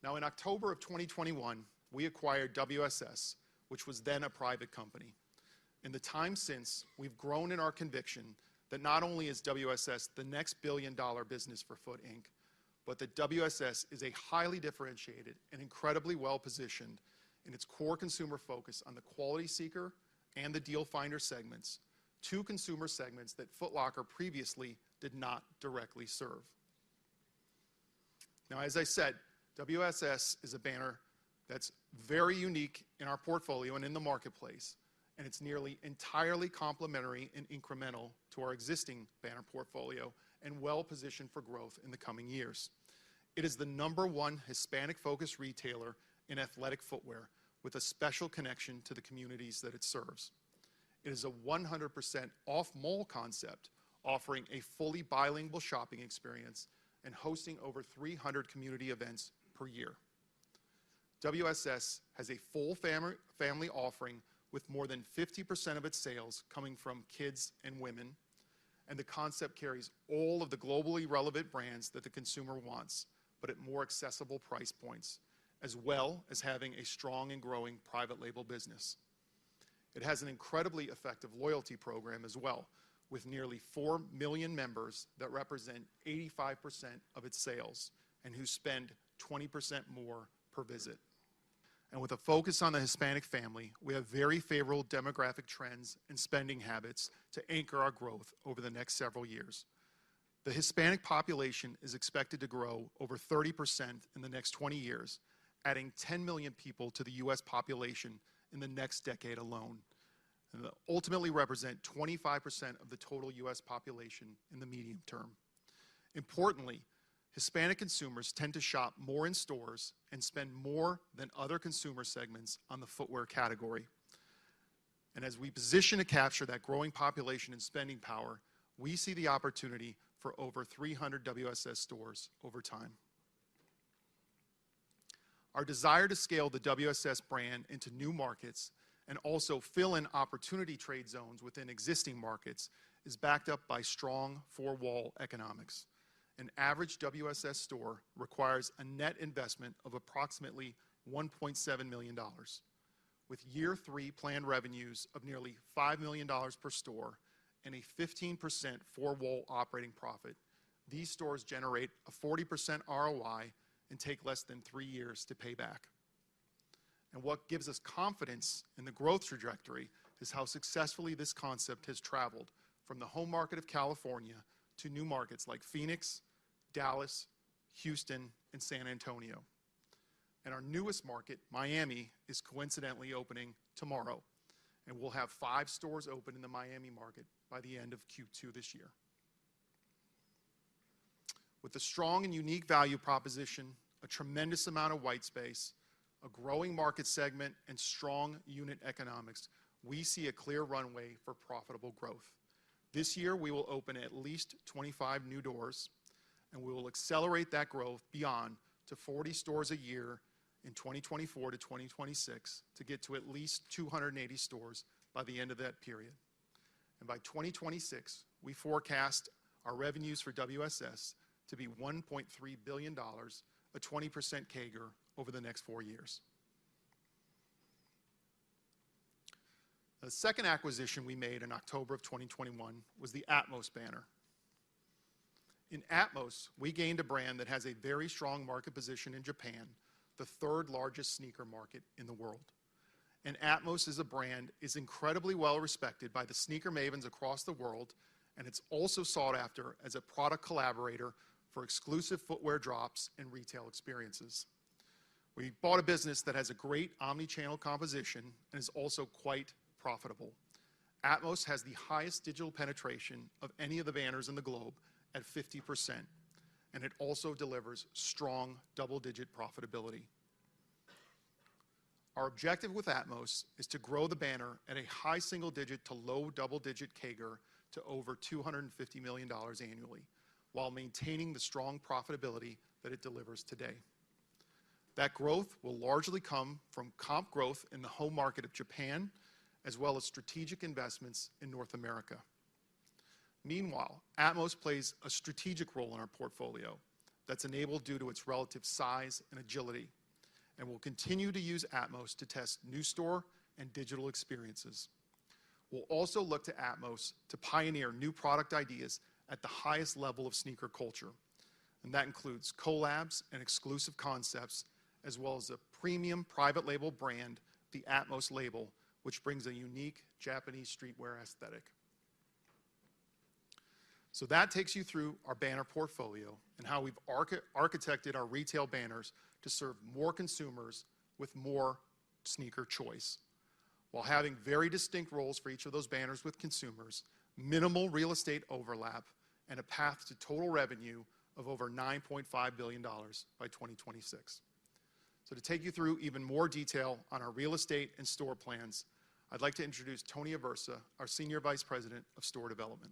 Now, in October of 2021, we acquired WSS, which was then a private company. In the time since, we've grown in our conviction that not only is WSS the next billion-dollar business for Foot Inc., but that WSS is a highly differentiated and incredibly well-positioned in its core consumer focus on the quality seeker and the deal finder segments, 2 consumer segments that Foot Locker previously did not directly serve. Now, as I said, WSS is a banner that's very unique in our portfolio and in the marketplace, and it's nearly entirely complementary and incremental to our existing banner portfolio and well-positioned for growth in the coming years. It is the #1 Hispanic-focused retailer in athletic footwear with a special connection to the communities that it serves. It is a 100% off-mall concept, offering a fully bilingual shopping experience and hosting over 300 community events per year. WSS has a full family offering with more than 50% of its sales coming from kids and women, and the concept carries all of the globally relevant brands that the consumer wants, but at more accessible price points, as well as having a strong and growing private label business. It has an incredibly effective loyalty program as well, with nearly 4 million members that represent 85% of its sales and who spend 20% more per visit. And with a focus on the Hispanic family, we have very favorable demographic trends and spending habits to anchor our growth over the next several years. The Hispanic population is expected to grow over 30% in the next 20 years, adding 10 million people to the U.S. population in the next decade alone, and they'll ultimately represent 25% of the total U.S. population in the medium term. Importantly, Hispanic consumers tend to shop more in stores and spend more than other consumer segments on the footwear category. And as we position to capture that growing population and spending power, we see the opportunity for over 300 WSS stores over time. Our desire to scale the WSS brand into new markets and also fill in opportunity trade zones within existing markets is backed up by strong 4-wall economics. An average WSS store requires a net investment of approximately $1.7 million. With year 3 planned revenues of nearly $5 million per store and a 15% 4-wall operating profit, these stores generate a 40% ROI and take less than 3 years to pay back. And what gives us confidence in the growth trajectory is how successfully this concept has traveled from the home market of California to new markets like Phoenix, Dallas, Houston, and San Antonio. And our newest market, Miami, is coincidentally opening tomorrow. And we'll have 5 stores open in the Miami market by the end of Q2 this year. With a strong and unique value proposition, a tremendous amount of white space, a growing market segment, and strong unit economics, we see a clear runway for profitable growth. This year, we will open at least 25 new doors, and we will accelerate that growth beyond to 40 stores a year in 2024 to 2026 to get to at least 280 stores by the end of that period. And by 2026, we forecast our revenues for WSS to be $1.3 billion, a 20% CAGR over the next 4 years. The second acquisition we made in October of 2021 was the Atmos banner. In Atmos, we gained a brand that has a very strong market position in Japan, the 3rd largest sneaker market in the world. And Atmos as a brand is incredibly well respected by the sneaker mavens across the world, and it's also sought after as a product collaborator for exclusive footwear drops and retail experiences. We bought a business that has a great omni-channel composition and is also quite profitable. Atmos has the highest digital penetration of any of the banners in the globe at 50%, and it also delivers strong double-digit profitability. Our objective with Atmos is to grow the banner at a high single-digit to low double-digit CAGR to over $250 million annually, while maintaining the strong profitability that it delivers today. That growth will largely come from comp growth in the home market of Japan, as well as strategic investments in North America. Meanwhile, Atmos plays a strategic role in our portfolio that's enabled due to its relative size and agility, and we'll continue to use Atmos to test new store and digital experiences. We'll also look to Atmos to pioneer new product ideas at the highest level of sneaker culture, and that includes collabs and exclusive concepts, as well as a premium private label brand, the Atmos label, which brings a unique Japanese streetwear aesthetic. So that takes you through our banner portfolio and how we've architected our retail banners to serve more consumers with more sneaker choice, while having very distinct roles for each of those banners with consumers, minimal real estate overlap, and a path to total revenue of over $9.5 billion by 2026. So to take you through even more detail on our real estate and store plans, I'd like to introduce Tony Aversa, our Senior Vice President of Store Development.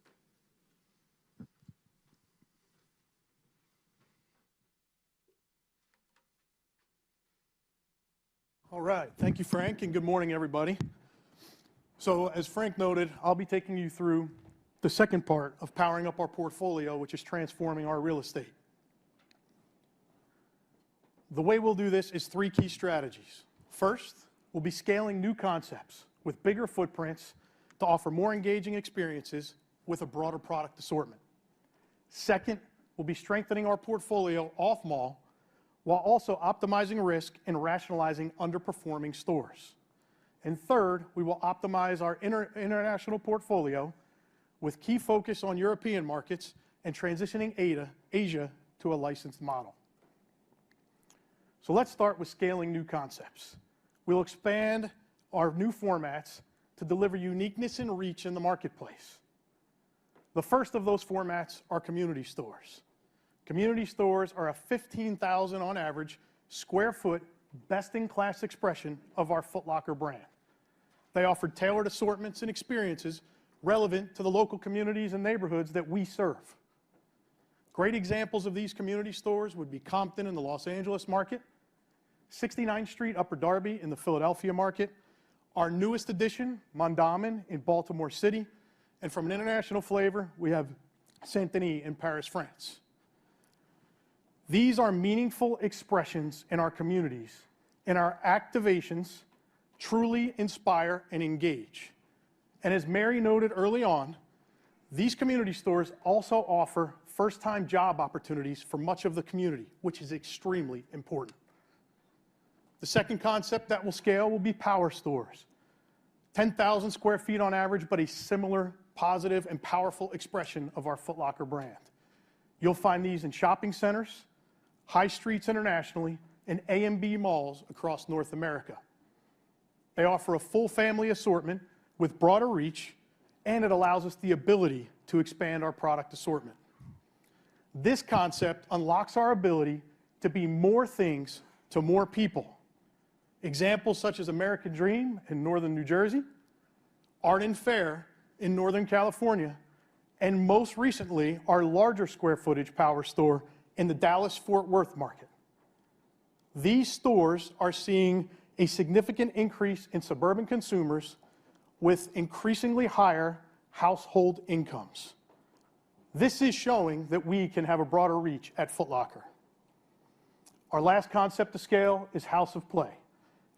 All right, thank you, Frank, and good morning, everybody. So as Frank noted, I'll be taking you through the second part of powering up our portfolio, which is transforming our real estate. The way we'll do this is 3 key strategies. First, we'll be scaling new concepts with bigger footprints to offer more engaging experiences with a broader product assortment. Second, we'll be strengthening our portfolio off-mall while also optimizing risk and rationalizing underperforming stores. And third, we will optimize our international portfolio with key focus on European markets and transitioning Asia to a licensed model. So let's start with scaling new concepts. We'll expand our new formats to deliver uniqueness and reach in the marketplace. The first of those formats are community stores. Community stores are a 15,000 on average square foot, best-in-class expression of our Foot Locker brand. They offer tailored assortments and experiences relevant to the local communities and neighborhoods that we serve. Great examples of these community stores would be Compton in the Los Angeles market, 69th Street, Upper Darby in the Philadelphia market, our newest addition, Mondawmin in Baltimore City, and from an international flavor, we have Saint-Denis in Paris, France. These are meaningful expressions in our communities, and our activations truly inspire and engage. And as Mary noted early on, these community stores also offer first-time job opportunities for much of the community, which is extremely important. The second concept that will scale will be power stores. 10,000 square feet on average, but a similar positive and powerful expression of our Foot Locker brand. You'll find these in shopping centers, high streets internationally, in A and B malls across North America. They offer a full family assortment with broader reach, and it allows us the ability to expand our product assortment. This concept unlocks our ability to be more things to more people. Examples such as American Dream in northern New Jersey, Art and Fair in Northern California, and most recently, our larger square footage power store in the Dallas-Fort Worth market. These stores are seeing a significant increase in suburban consumers with increasingly higher household incomes. This is showing that we can have a broader reach at Foot Locker. Our last concept to scale is House of Play,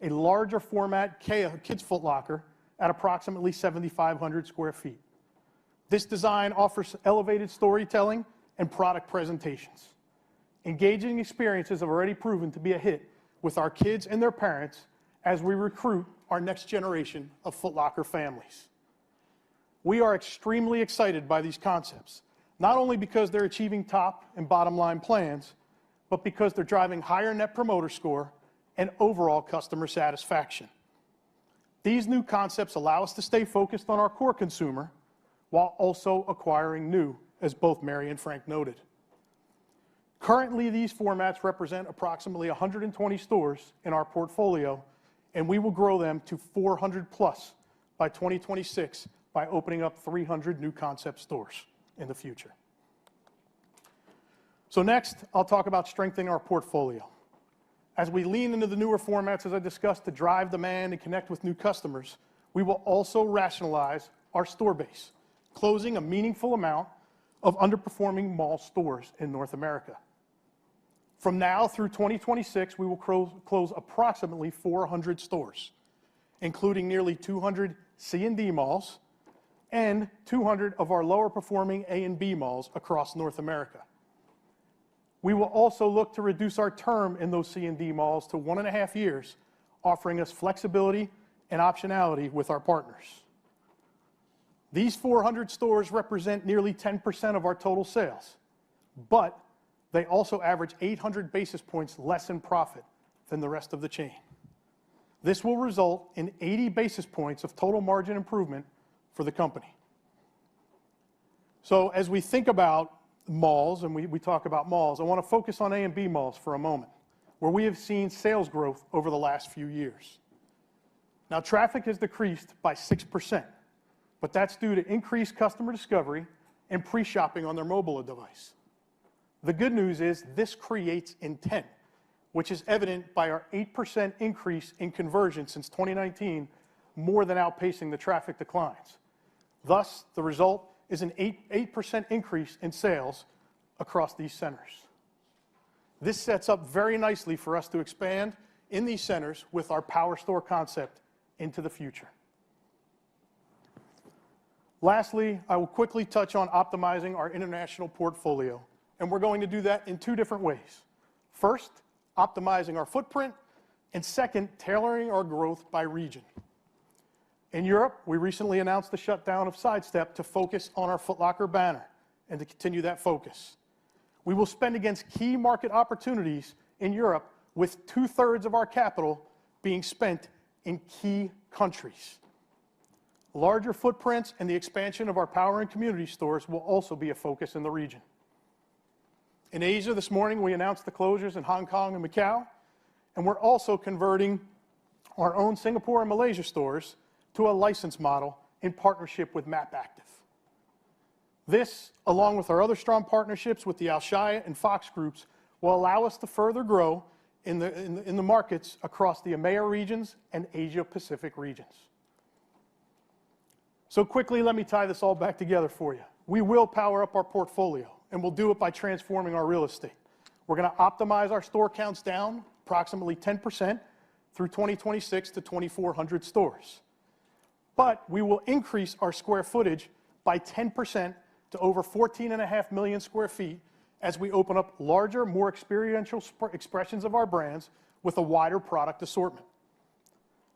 a larger format kids Foot Locker at approximately 7,500 square feet. This design offers elevated storytelling and product presentations. Engaging experiences have already proven to be a hit with our kids and their parents as we recruit our next generation of Foot Locker families. We are extremely excited by these concepts, not only because they're achieving top and bottom line plans, but because they're driving higher net promoter score and overall customer satisfaction. These new concepts allow us to stay focused on our core consumer while also acquiring new, as both Mary and Frank noted. Currently, these formats represent approximately 120 stores in our portfolio, and we will grow them to 400 plus by 2026 by opening up 300 new concept stores in the future. So next, I'll talk about strengthening our portfolio. As we lean into the newer formats, as I discussed, to drive demand and connect with new customers, we will also rationalize our store base, closing a meaningful amount of underperforming mall stores in North America. From now through 2026, we will close approximately 400 stores, including nearly 200 C and D malls and 200 of our lower performing A and B malls across North America. We will also look to reduce our term in those C and D malls to 1.5 years, offering us flexibility and optionality with our partners. These 400 stores represent nearly 10% of our total sales, but they also average 800 basis points less in profit than the rest of the chain. This will result in 80 basis points of total margin improvement for the company. So as we think about malls, and we talk about malls, I want to focus on A and B malls for a moment, where we have seen sales growth over the last few years. Now, traffic has decreased by 6%, but that's due to increased customer discovery and pre-shopping on their mobile device. The good news is this creates intent, which is evident by our 8% increase in conversion since 2019, more than outpacing the traffic declines. Thus, the result is an 8% increase in sales across these centers. This sets up very nicely for us to expand in these centers with our power store concept into the future. Lastly, I will quickly touch on optimizing our international portfolio, and we're going to do that in two different ways. First, optimizing our footprint, and second, tailoring our growth by region. In Europe, we recently announced the shutdown of Sidestep to focus on our Foot Locker banner and to continue that focus. We will spend against key market opportunities in Europe, with 2/3 of our capital being spent in key countries. Larger footprints and the expansion of our power and community stores will also be a focus in the region. In Asia this morning, we announced the closures in Hong Kong and Macau, and we're also converting our own Singapore and Malaysia stores to a license model in partnership with MAP Active. This, along with our other strong partnerships with the Alshaya and Fox groups, will allow us to further grow in the markets across the EMEA regions and Asia Pacific regions. So quickly, let me tie this all back together for you. We will power up our portfolio, and we'll do it by transforming our real estate. We're going to optimize our store counts down approximately 10% through 2026 to 2,400 stores. But we will increase our square footage by 10% to over 14.5 million square feet as we open up larger, more experiential expressions of our brands with a wider product assortment.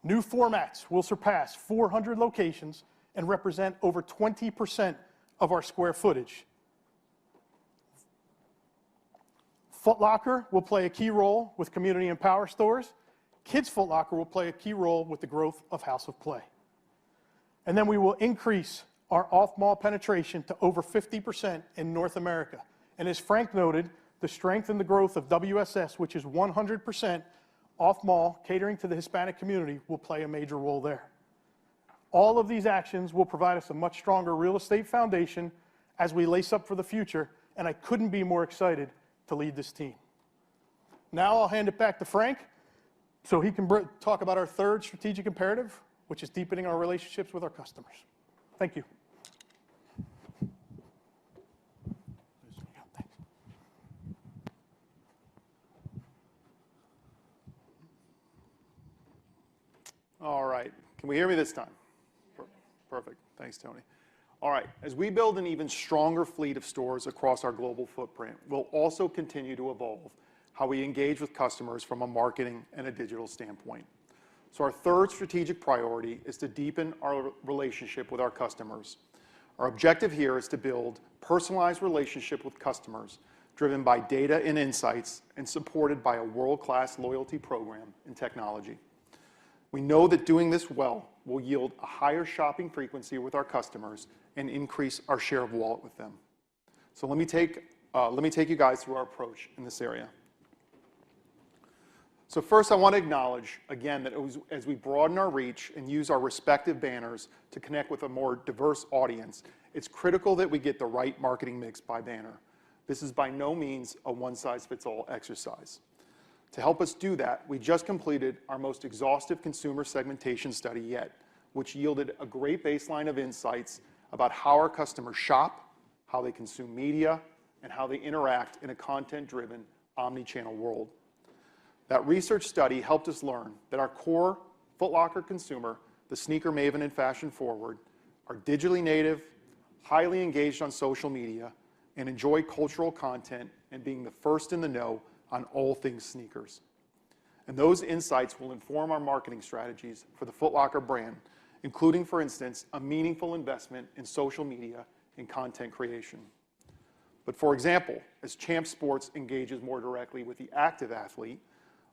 New formats will surpass 400 locations and represent over 20% of our square footage. Foot Locker will play a key role with community and power stores. Kids Foot Locker will play a key role with the growth of House of Play. And then we will increase our off-mall penetration to over 50% in North America. And as Frank noted, the strength and the growth of WSS, which is 100% off-mall, catering to the Hispanic community, will play a major role there. All of these actions will provide us a much stronger real estate foundation as we lace up for the future, and I couldn't be more excited to lead this team. Now I'll hand it back to Frank so he can talk about our third strategic imperative, which is deepening our relationships with our customers. Thank you. All right. Can we hear me this time? Perfect. Thanks, Tony. All right. As we build an even stronger fleet of stores across our global footprint, we'll also continue to evolve how we engage with customers from a marketing and a digital standpoint. So our third strategic priority is to deepen our relationship with our customers. Our objective here is to build personalized relationship with customers driven by data and insights and supported by a world-class loyalty program and technology. We know that doing this well will yield a higher shopping frequency with our customers and increase our share of wallet with them. So let me take you guys through our approach in this area. So first, I want to acknowledge, again, that as we broaden our reach and use our respective banners to connect with a more diverse audience, it's critical that we get the right marketing mix by banner. This is by no means a one-size-fits-all exercise. To help us do that, we just completed our most exhaustive consumer segmentation study yet, which yielded a great baseline of insights about how our customers shop, how they consume media, and how they interact in a content-driven, omni-channel world. That research study helped us learn that our core Foot Locker consumer, the sneaker maven and fashion forward, are digitally native, highly engaged on social media, and enjoy cultural content and being the first in the know on all things sneakers. And those insights will inform our marketing strategies for the Foot Locker brand, including, for instance, a meaningful investment in social media and content creation. But for example, as Champ Sports engages more directly with the active athlete,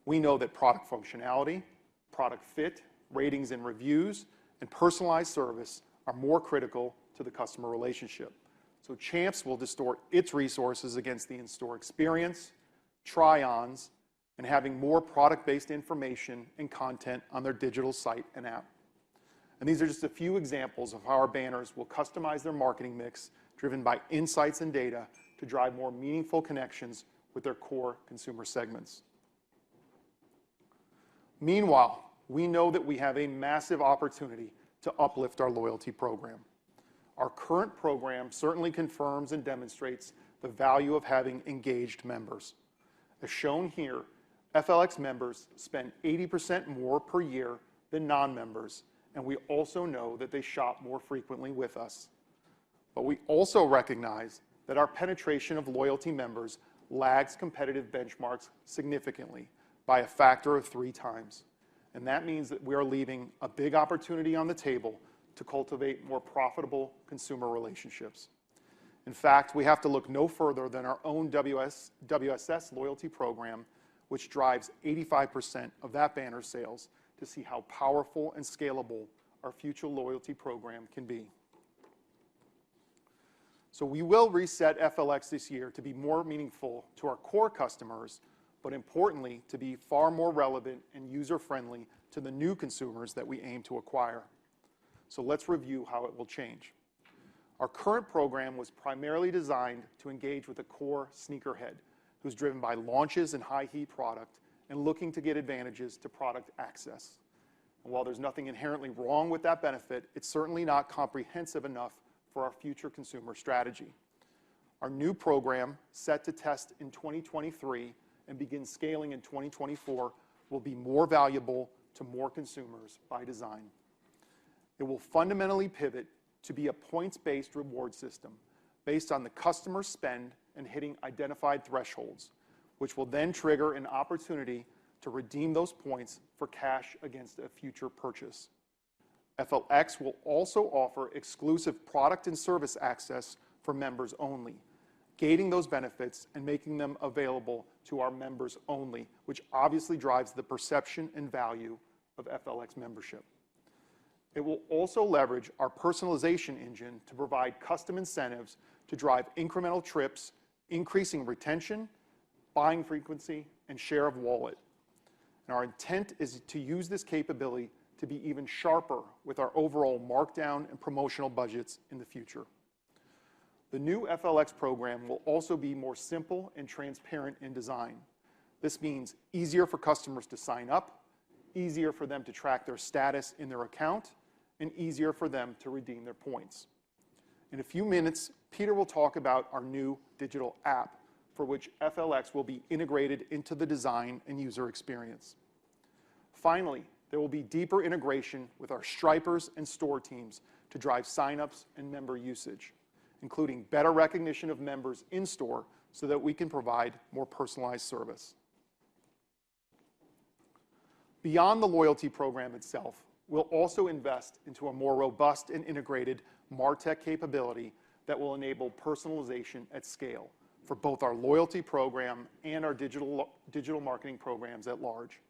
we know that product functionality, product fit, ratings and reviews, and personalized service are more critical to the customer relationship. So Champs will distort its resources against the in-store experience, try-ons, and having more product-based information and content on their digital site and app. And these are just a few examples of how our banners will customize their marketing mix driven by insights and data to drive more meaningful connections with their core consumer segments. Meanwhile, we know that we have a massive opportunity to uplift our loyalty program. Our current program certainly confirms and demonstrates the value of having engaged members. As shown here, FLX members spend 80% more per year than non-members, and we also know that they shop more frequently with us. But we also recognize that our penetration of loyalty members lags competitive benchmarks significantly by a factor of 3 times. And that means that we are leaving a big opportunity on the table to cultivate more profitable consumer relationships. In fact, we have to look no further than our own WSS loyalty program, which drives 85% of that banner sales, to see how powerful and scalable our future loyalty program can be. So we will reset FLX this year to be more meaningful to our core customers, but importantly, to be far more relevant and user-friendly to the new consumers that we aim to acquire. So let's review how it will change. Our current program was primarily designed to engage with a core sneakerhead who's driven by launches and high-heat product and looking to get advantages to product access. And while there's nothing inherently wrong with that benefit, it's certainly not comprehensive enough for our future consumer strategy. Our new program, set to test in 2023 and begin scaling in 2024, will be more valuable to more consumers by design. It will fundamentally pivot to be a points-based reward system based on the customer spend and hitting identified thresholds, which will then trigger an opportunity to redeem those points for cash against a future purchase. FLX will also offer exclusive product and service access for members only, gating those benefits and making them available to our members only, which obviously drives the perception and value of FLX membership. It will also leverage our personalization engine to provide custom incentives to drive incremental trips, increasing retention, buying frequency, and share of wallet. And our intent is to use this capability to be even sharper with our overall markdown and promotional budgets in the future. The new FLX program will also be more simple and transparent in design. This means easier for customers to sign up, easier for them to track their status in their account, and easier for them to redeem their points. In a few minutes, Peter will talk about our new digital app, for which FLX will be integrated into the design and user experience. Finally, there will be deeper integration with our Stripers and store teams to drive signups and member usage, including better recognition of members in store so that we can provide more personalized service. Beyond the loyalty program itself, we'll also invest into a more robust and integrated MarTech capability that will enable personalization at scale for both our loyalty program and our digital marketing programs at large.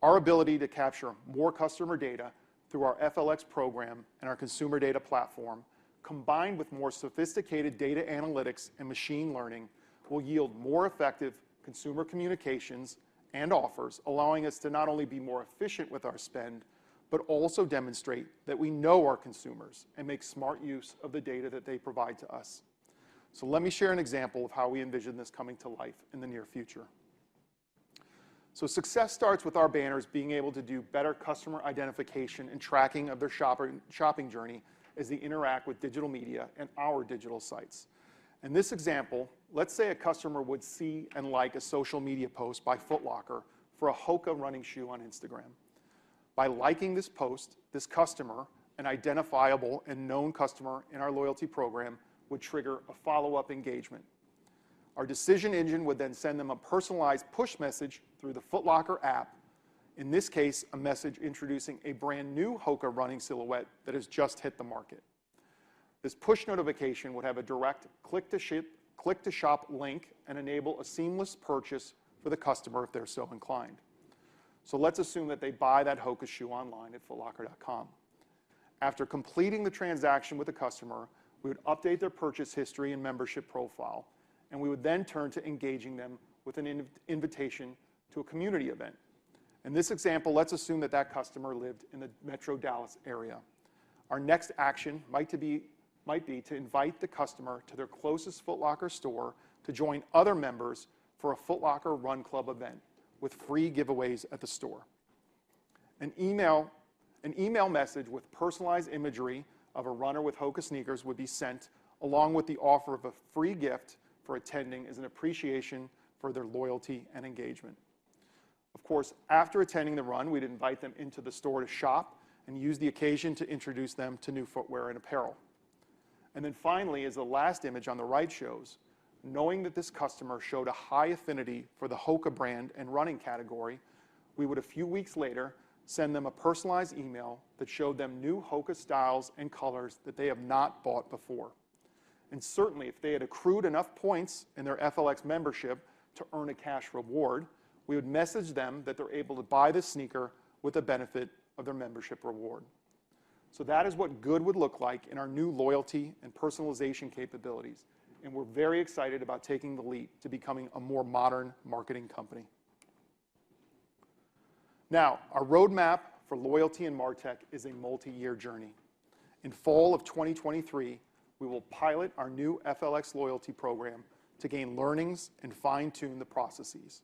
Our ability to capture more customer data through our FLX program and our consumer data platform, combined with more sophisticated data analytics and machine learning, will yield more effective consumer communications and offers, allowing us to not only be more efficient with our spend, but also demonstrate that we know our consumers and make smart use of the data that they provide to us. So let me share an example of how we envision this coming to life in the near future. So success starts with our banners being able to do better customer identification and tracking of their shopping journey as they interact with digital media and our digital sites. In this example, let's say a customer would see and like a social media post by Foot Locker for a Hoka running shoe on Instagram. By liking this post, this customer, an identifiable and known customer in our loyalty program, would trigger a follow-up engagement. Our decision engine would then send them a personalized push message through the Foot Locker app, in this case, a message introducing a brand new Hoka running silhouette that has just hit the market. This push notification would have a direct click-to-shop link and enable a seamless purchase for the customer if they're so inclined. So let's assume that they buy that Hoka shoe online at footlocker.com. After completing the transaction with the customer, we would update their purchase history and membership profile, and we would then turn to engaging them with an invitation to a community event. In this example, let's assume that that customer lived in the Metro Dallas area. Our next action might be to invite the customer to their closest Foot Locker store to join other members for a Foot Locker Run Club event with free giveaways at the store. An email message with personalized imagery of a runner with Hoka sneakers would be sent, along with the offer of a free gift for attending as an appreciation for their loyalty and engagement. Of course, after attending the run, we'd invite them into the store to shop and use the occasion to introduce them to new footwear and apparel. And then finally, as the last image on the right shows, knowing that this customer showed a high affinity for the Hoka brand and running category, we would a few weeks later send them a personalized email that showed them new Hoka styles and colors that they have not bought before. And certainly, if they had accrued enough points in their FLX membership to earn a cash reward, we would message them that they're able to buy this sneaker with the benefit of their membership reward. So that is what good would look like in our new loyalty and personalization capabilities. And we're very excited about taking the leap to becoming a more modern marketing company. Now, our roadmap for loyalty and MarTech is a multi-year journey. In fall of 2023, we will pilot our new FLX loyalty program to gain learnings and fine-tune the processes.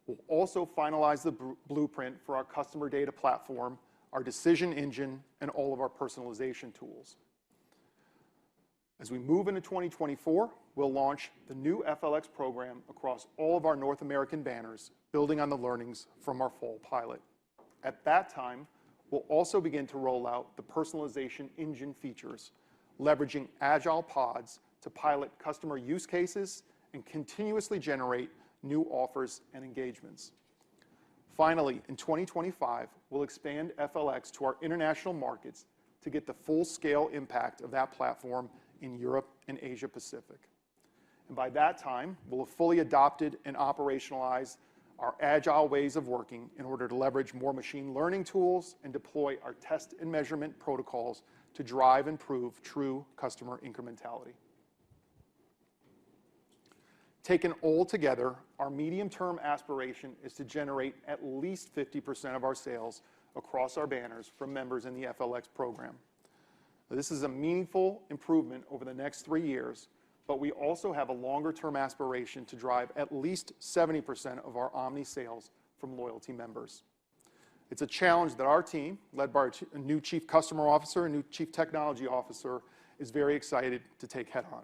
We'll also finalize the blueprint for our customer data platform, our decision engine, and all of our personalization tools. As we move into 2024, we'll launch the new FLX program across all of our North American banners, building on the learnings from our fall pilot. At that time, we'll also begin to roll out the personalization engine features, leveraging agile pods to pilot customer use cases and continuously generate new offers and engagements. Finally, in 2025, we'll expand FLX to our international markets to get the full-scale impact of that platform in Europe and Asia Pacific. And by that time, we'll have fully adopted and operationalized our agile ways of working in order to leverage more machine learning tools and deploy our test and measurement protocols to drive and prove true customer incrementality. Taken all together, our medium-term aspiration is to generate at least 50% of our sales across our banners from members in the FLX program. This is a meaningful improvement over the next 3 years, but we also have a longer-term aspiration to drive at least 70% of our omni sales from loyalty members. It's a challenge that our team, led by a new Chief Customer Officer and new Chief Technology Officer, is very excited to take head on.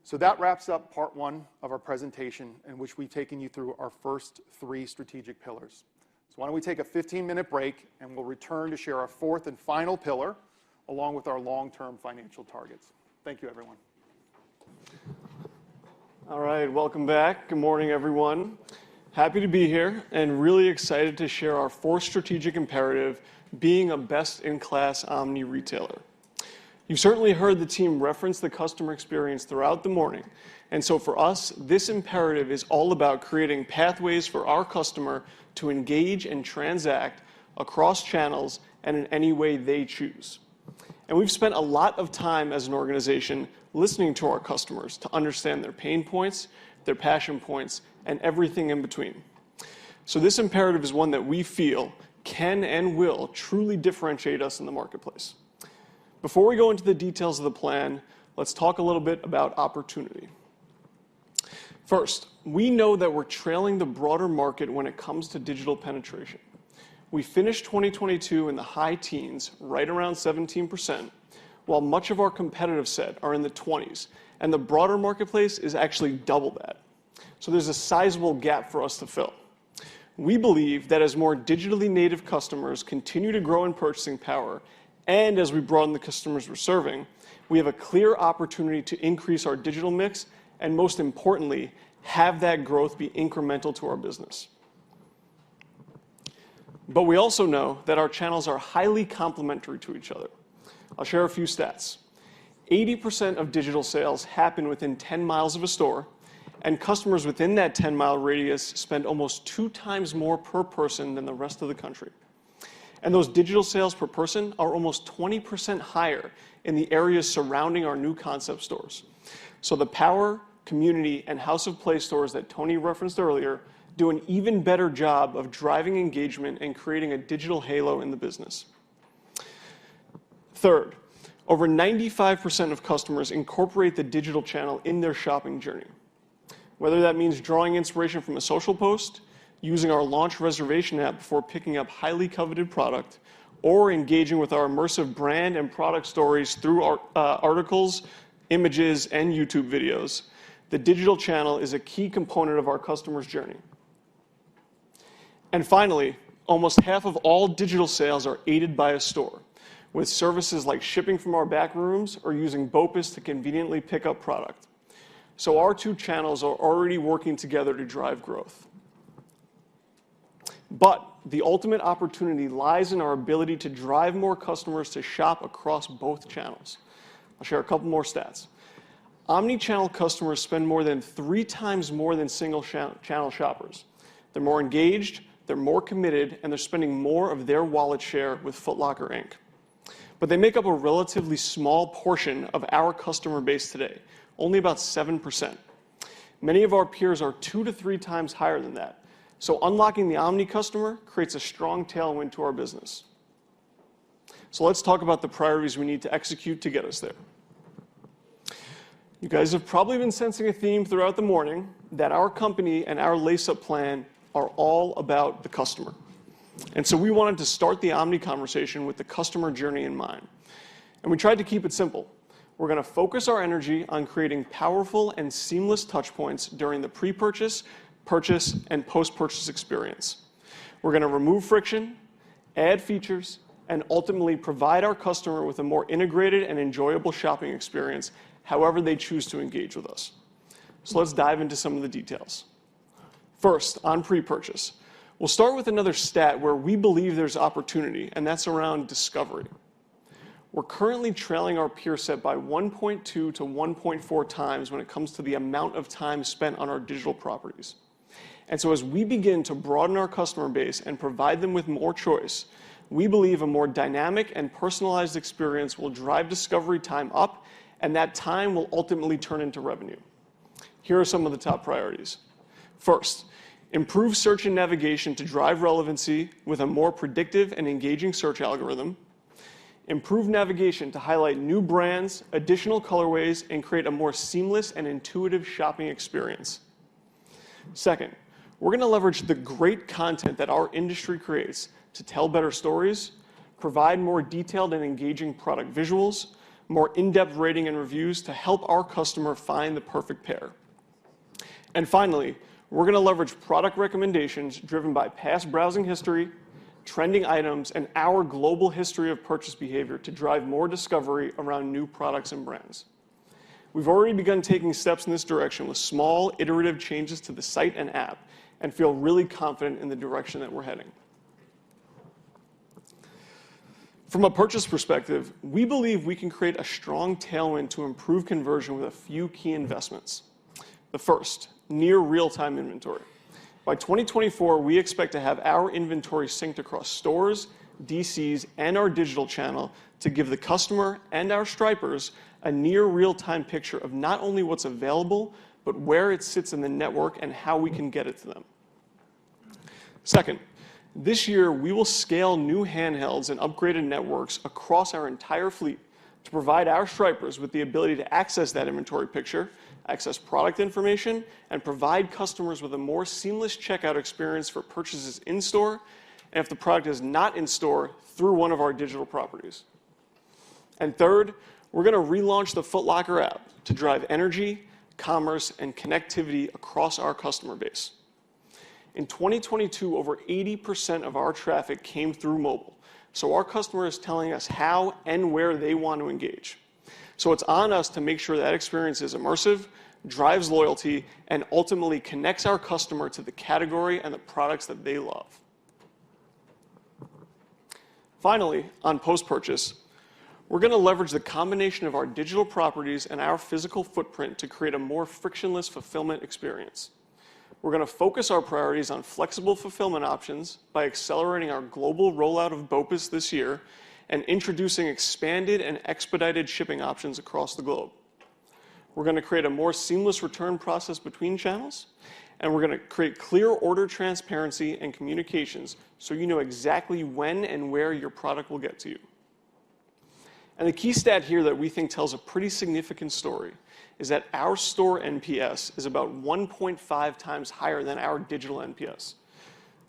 So that wraps up part one of our presentation, in which we've taken you through our first 3 strategic pillars. So why don't we take a 15-minute break, and we'll return to share our fourth and final pillar, along with our long-term financial targets. Thank you, everyone. All right, welcome back. Good morning, everyone. Happy to be here and really excited to share our 4th strategic imperative, being a best-in-class omni retailer. You've certainly heard the team reference the customer experience throughout the morning. And so for us, this imperative is all about creating pathways for our customer to engage and transact across channels and in any way they choose. And we've spent a lot of time as an organization listening to our customers to understand their pain points, their passion points, and everything in between. So this imperative is one that we feel can and will truly differentiate us in the marketplace. Before we go into the details of the plan, let's talk a little bit about opportunity. First, we know that we're trailing the broader market when it comes to digital penetration. We finished 2022 in the high teens, right around 17%, while much of our competitive set are in the 20s, and the broader marketplace is actually double that. So there's a sizable gap for us to fill. We believe that as more digitally native customers continue to grow in purchasing power, and as we broaden the customers we're serving, we have a clear opportunity to increase our digital mix, and most importantly, have that growth be incremental to our business. But we also know that our channels are highly complementary to each other. I'll share a few stats. 80% of digital sales happen within 10 miles of a store, and customers within that 10-mile radius spend almost 2 times more per person than the rest of the country. And those digital sales per person are almost 20% higher in the areas surrounding our new concept stores. So the Power, Community, and House of Play stores that Tony referenced earlier do an even better job of driving engagement and creating a digital halo in the business. Third, over 95% of customers incorporate the digital channel in their shopping journey. Whether that means drawing inspiration from a social post, using our launch reservation app before picking up highly coveted product, or engaging with our immersive brand and product stories through our articles, images, and YouTube videos, the digital channel is a key component of our customer's journey. And finally, almost half of all digital sales are aided by a store, with services like shipping from our back rooms or using BOPIS to conveniently pick up product. So our 2 channels are already working together to drive growth. But the ultimate opportunity lies in our ability to drive more customers to shop across both channels. I'll share a couple more stats. Omni-channel customers spend more than 3 times more than single-channel shoppers. They're more engaged, they're more committed, and they're spending more of their wallet share with Foot Locker, Inc. But they make up a relatively small portion of our customer base today, only about 7%. Many of our peers are 2 to 3 times higher than that. So unlocking the omni customer creates a strong tailwind to our business. So let's talk about the priorities we need to execute to get us there. You guys have probably been sensing a theme throughout the morning that our company and our lace-up plan are all about the customer. And so we wanted to start the omni conversation with the customer journey in mind. And we tried to keep it simple. We're going to focus our energy on creating powerful and seamless touch points during the pre-purchase, purchase, and post-purchase experience. We're going to remove friction, add features, and ultimately provide our customer with a more integrated and enjoyable shopping experience, however they choose to engage with us. So let's dive into some of the details. First, on pre-purchase. We'll start with another stat where we believe there's opportunity, and that's around discovery. We're currently trailing our peer set by 1.2 to 1.4 times when it comes to the amount of time spent on our digital properties. And so as we begin to broaden our customer base and provide them with more choice, we believe a more dynamic and personalized experience will drive discovery time up, and that time will ultimately turn into revenue. Here are some of the top priorities. First, improve search and navigation to drive relevancy with a more predictive and engaging search algorithm. Improve navigation to highlight new brands, additional colorways, and create a more seamless and intuitive shopping experience. Second, we're going to leverage the great content that our industry creates to tell better stories, provide more detailed and engaging product visuals, more in-depth rating and reviews to help our customer find the perfect pair. And finally, we're going to leverage product recommendations driven by past browsing history, trending items, and our global history of purchase behavior to drive more discovery around new products and brands. We've already begun taking steps in this direction with small, iterative changes to the site and app, and feel really confident in the direction that we're heading. From a purchase perspective, we believe we can create a strong tailwind to improve conversion with a few key investments. The first, near real-time inventory. By 2024, we expect to have our inventory synced across stores, DCs, and our digital channel to give the customer and our Stripers a near real-time picture of not only what's available, but where it sits in the network and how we can get it to them. Second, this year we will scale new handhelds and upgraded networks across our entire fleet to provide our Stripers with the ability to access that inventory picture, access product information, and provide customers with a more seamless checkout experience for purchases in-store, and if the product is not in-store, through one of our digital properties. And third, we're going to relaunch the Foot Locker app to drive energy, commerce, and connectivity across our customer base. In 2022, over 80% of our traffic came through mobile, so our customer is telling us how and where they want to engage. So it's on us to make sure that experience is immersive, drives loyalty, and ultimately connects our customer to the category and the products that they love. Finally, on post-purchase, we're going to leverage the combination of our digital properties and our physical footprint to create a more frictionless fulfillment experience. We're going to focus our priorities on flexible fulfillment options by accelerating our global rollout of BOPUS this year and introducing expanded and expedited shipping options across the globe. We're going to create a more seamless return process between channels, and we're going to create clear order transparency and communications so you know exactly when and where your product will get to you. And the key stat here that we think tells a pretty significant story is that our store NPS is about 1.5 times higher than our digital NPS.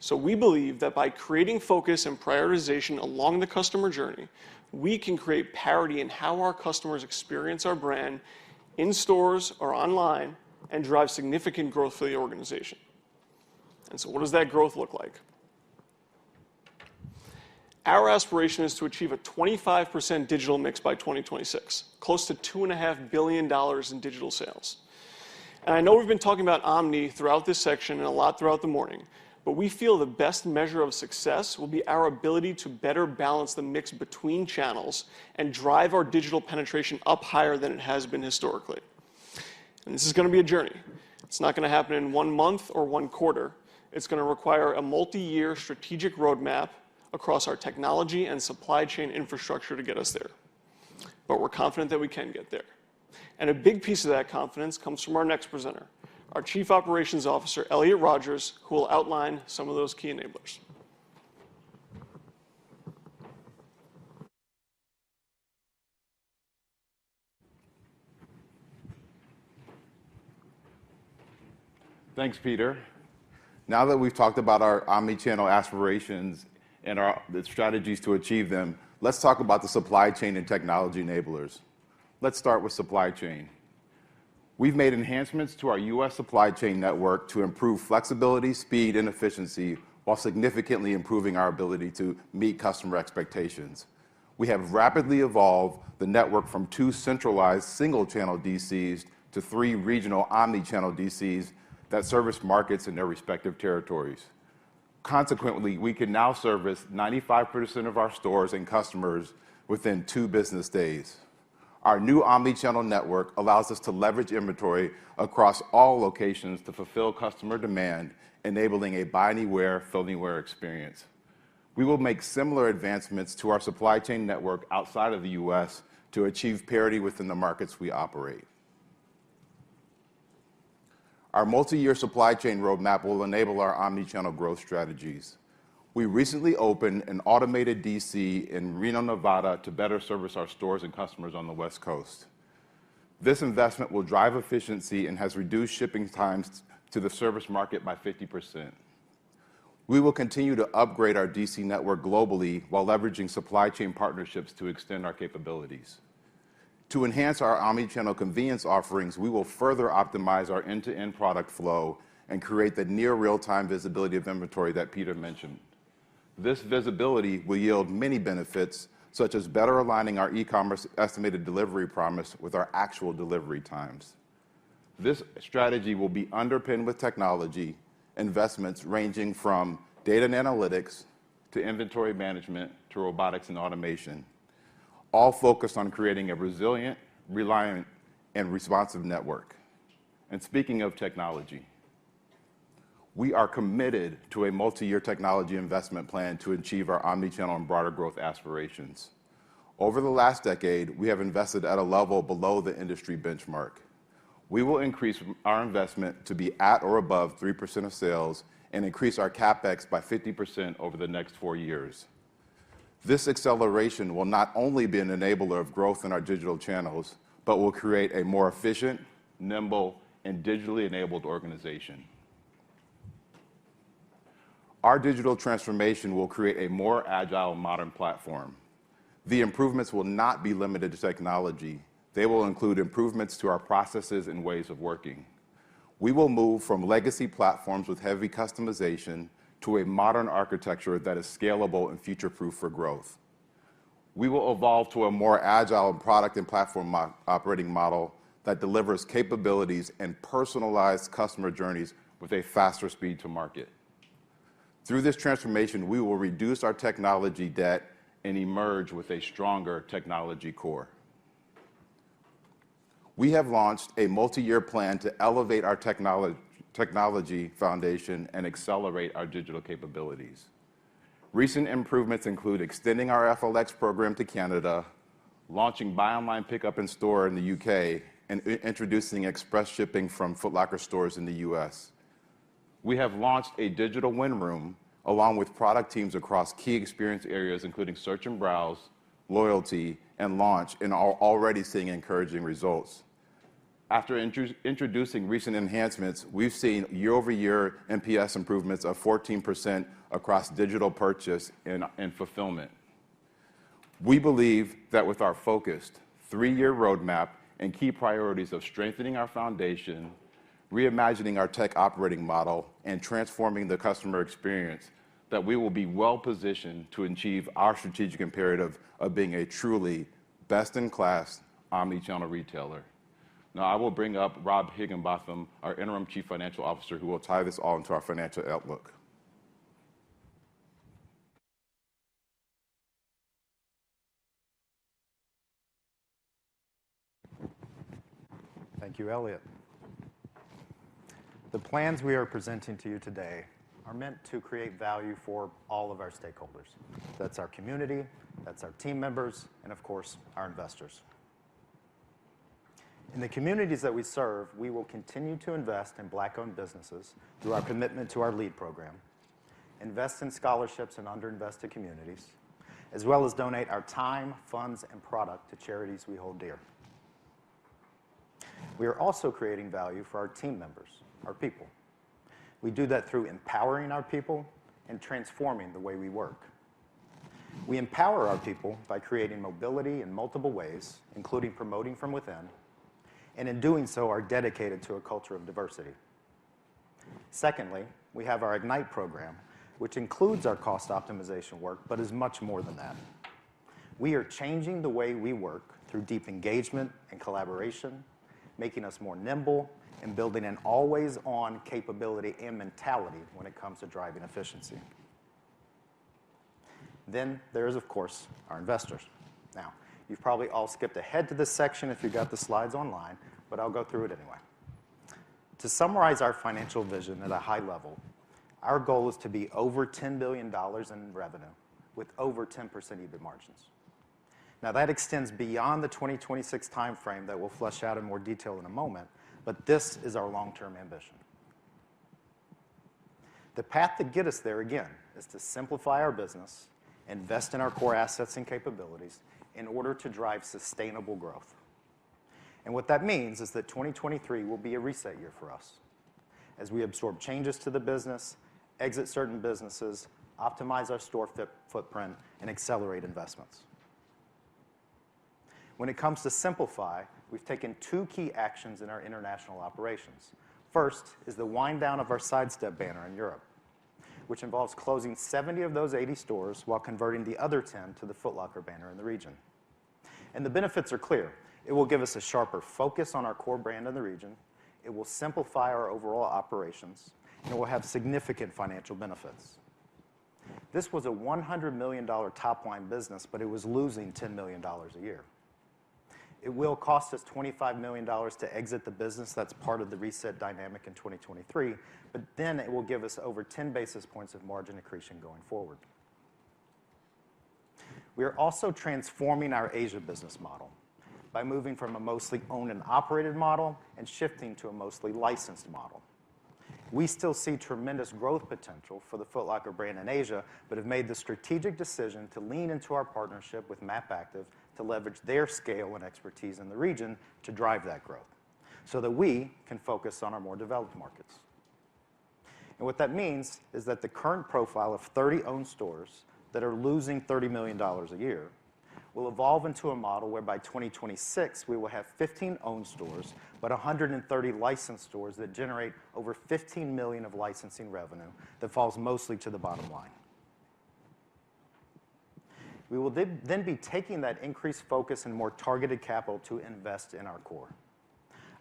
So we believe that by creating focus and prioritization along the customer journey, we can create parity in how our customers experience our brand in stores or online and drive significant growth for the organization. And so what does that growth look like? Our aspiration is to achieve a 25% digital mix by 2026, close to $2.5 billion in digital sales. And I know we've been talking about Omni throughout this section and a lot throughout the morning, but we feel the best measure of success will be our ability to better balance the mix between channels and drive our digital penetration up higher than it has been historically. And this is going to be a journey. It's not going to happen in 1 month or 1 quarter. It's going to require a multi-year strategic roadmap across our technology and supply chain infrastructure to get us there. But we're confident that we can get there. And a big piece of that confidence comes from our next presenter, our Chief Operations Officer, Elliot Rogers, who will outline some of those key enablers. Thanks, Peter. Now that we've talked about our omni-channel aspirations and the strategies to achieve them, let's talk about the supply chain and technology enablers. Let's start with supply chain. We've made enhancements to our U.S. supply chain network to improve flexibility, speed, and efficiency while significantly improving our ability to meet customer expectations. We have rapidly evolved the network from 2 centralized single-channel DCs to 3 regional omni-channel DCs that service markets in their respective territories. Consequently, we can now service 95% of our stores and customers within 2 business days. Our new omnichannel network allows us to leverage inventory across all locations to fulfill customer demand, enabling a buy anywhere, fill anywhere experience. We will make similar advancements to our supply chain network outside of the U.S. to achieve parity within the markets we operate. Our multi-year supply chain roadmap will enable our omnichannel growth strategies. We recently opened an automated DC in Reno, Nevada, to better service our stores and customers on the West Coast. This investment will drive efficiency and has reduced shipping times to the service market by 50%. We will continue to upgrade our DC network globally while leveraging supply chain partnerships to extend our capabilities. To enhance our omnichannel convenience offerings, we will further optimize our end-to-end product flow and create the near real-time visibility of inventory that Peter mentioned. This visibility will yield many benefits, such as better aligning our e-commerce estimated delivery promise with our actual delivery times. This strategy will be underpinned with technology investments ranging from data and analytics to inventory management to robotics and automation, all focused on creating a resilient, reliant, and responsive network. And speaking of technology, we are committed to a multi-year technology investment plan to achieve our omnichannel and broader growth aspirations. Over the last decade, we have invested at a level below the industry benchmark. We will increase our investment to be at or above 3% of sales and increase our CapEx by 50% over the next 4 years. This acceleration will not only be an enabler of growth in our digital channels, but will create a more efficient, nimble, and digitally enabled organization. Our digital transformation will create a more agile, modern platform. The improvements will not be limited to technology. They will include improvements to our processes and ways of working. We will move from legacy platforms with heavy customization to a modern architecture that is scalable and future-proof for growth. We will evolve to a more agile product and platform operating model that delivers capabilities and personalized customer journeys with a faster speed to market. Through this transformation, we will reduce our technology debt and emerge with a stronger technology core. We have launched a multi-year plan to elevate our technology foundation and accelerate our digital capabilities. Recent improvements include extending our FLX program to Canada, launching buy online, pickup in store in the UK, and introducing express shipping from Foot Locker stores in the US. We have launched a digital win room along with product teams across key experience areas, including search and browse, loyalty, and launch, and are already seeing encouraging results. After introducing recent enhancements, we've seen year-over-year NPS improvements of 14% across digital purchase and fulfillment. We believe that with our focused 3-year roadmap and key priorities of strengthening our foundation, reimagining our tech operating model, and transforming the customer experience, that we will be well-positioned to achieve our strategic imperative of being a truly best-in-class omnichannel retailer. Now, I will bring up Rob Higginbotham, our Interim Chief Financial Officer, who will tie this all into our financial outlook. Thank you, Elliot. The plans we are presenting to you today are meant to create value for all of our stakeholders. That's our community, that's our team members, and of course, our investors. In the communities that we serve, we will continue to invest in Black-owned businesses through our commitment to our LEAD program, invest in scholarships in underinvested communities, as well as donate our time, funds, and product to charities we hold dear. We are also creating value for our team members, our people. We do that through empowering our people and transforming the way we work. We empower our people by creating mobility in multiple ways, including promoting from within, and in doing so are dedicated to a culture of diversity. Secondly, we have our Ignite program, which includes our cost optimization work, but is much more than that. We are changing the way we work through deep engagement and collaboration, making us more nimble and building an always-on capability and mentality when it comes to driving efficiency. Then there is, of course, our investors. Now, you've probably all skipped ahead to this section if you got the slides online, but I'll go through it anyway. To summarize our financial vision at a high level, our goal is to be over $10 billion in revenue with over 10% EBIT margins. Now, that extends beyond the 2026 timeframe that we'll flesh out in more detail in a moment, but this is our long-term ambition. The path to get us there, again, is to simplify our business, invest in our core assets and capabilities in order to drive sustainable growth. And what that means is that 2023 will be a reset year for us as we absorb changes to the business, exit certain businesses, optimize our store footprint, and accelerate investments. When it comes to simplify, we've taken two key actions in our international operations. First is the wind down of our Sidestep banner in Europe, which involves closing 70 of those 80 stores while converting the other 10 to the Foot Locker banner in the region. And the benefits are clear. It will give us a sharper focus on our core brand in the region, it will simplify our overall operations, and it will have significant financial benefits. This was a $100 million top-line business, but it was losing $10 million a year. It will cost us $25 million to exit the business. That's part of the reset dynamic in 2023, but then it will give us over 10 basis points of margin accretion going forward. We are also transforming our Asia business model by moving from a mostly owned and operated model and shifting to a mostly licensed model. We still see tremendous growth potential for the Foot Locker brand in Asia, but have made the strategic decision to lean into our partnership with MAP Active to leverage their scale and expertise in the region to drive that growth so that we can focus on our more developed markets. And what that means is that the current profile of 30 owned stores that are losing $30 million a year will evolve into a model where by 2026 we will have 15 owned stores, but 130 licensed stores that generate over $15 million of licensing revenue that falls mostly to the bottom line. We will then be taking that increased focus and more targeted capital to invest in our core.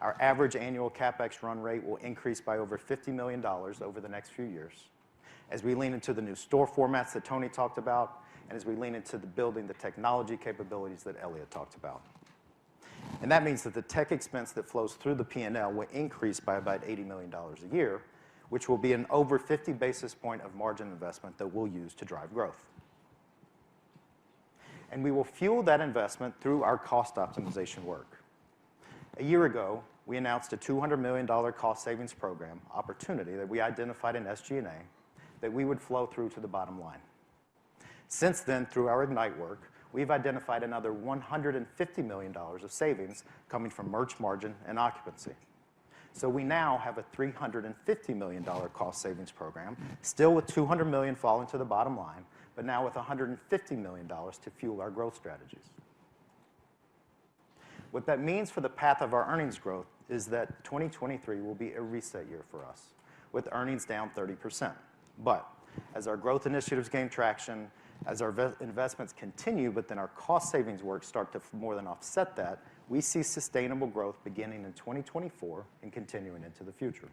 Our average annual CapEx run rate will increase by over $50 million over the next few years as we lean into the new store formats that Tony talked about, and as we lean into building the technology capabilities that Elliot talked about. And that means that the tech expense that flows through the P&L will increase by about $80 million a year, which will be an over 50 basis point of margin investment that we'll use to drive growth. And we will fuel that investment through our cost optimization work. A year ago, we announced a $200 million cost savings program opportunity that we identified in SG&A that we would flow through to the bottom line. Since then, through our Ignite work, we've identified another $150 million of savings coming from merch margin and occupancy. So we now have a $350 million cost savings program, still with $200 million falling to the bottom line, but now with $150 million to fuel our growth strategies. What that means for the path of our earnings growth is that 2023 will be a reset year for us, with earnings down 30%. But as our growth initiatives gain traction, as our investments continue, but then our cost savings work start to more than offset that, we see sustainable growth beginning in 2024 and continuing into the future.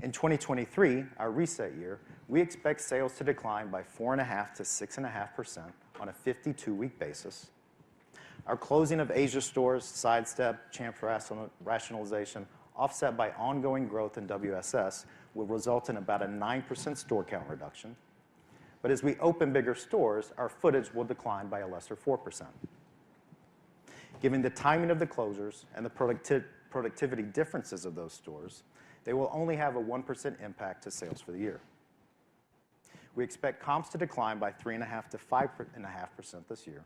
In 2023, our reset year, we expect sales to decline by 4.5% to 6.5% on a 52-week basis. Our closing of Asia stores, Sidestep, Champs rationalization, offset by ongoing growth in WSS, will result in about a 9% store count reduction. But as we open bigger stores, our footage will decline by a lesser 4%. Given the timing of the closures and the productivity differences of those stores, they will only have a 1% impact to sales for the year. We expect comps to decline by 3.5% to 5.5% this year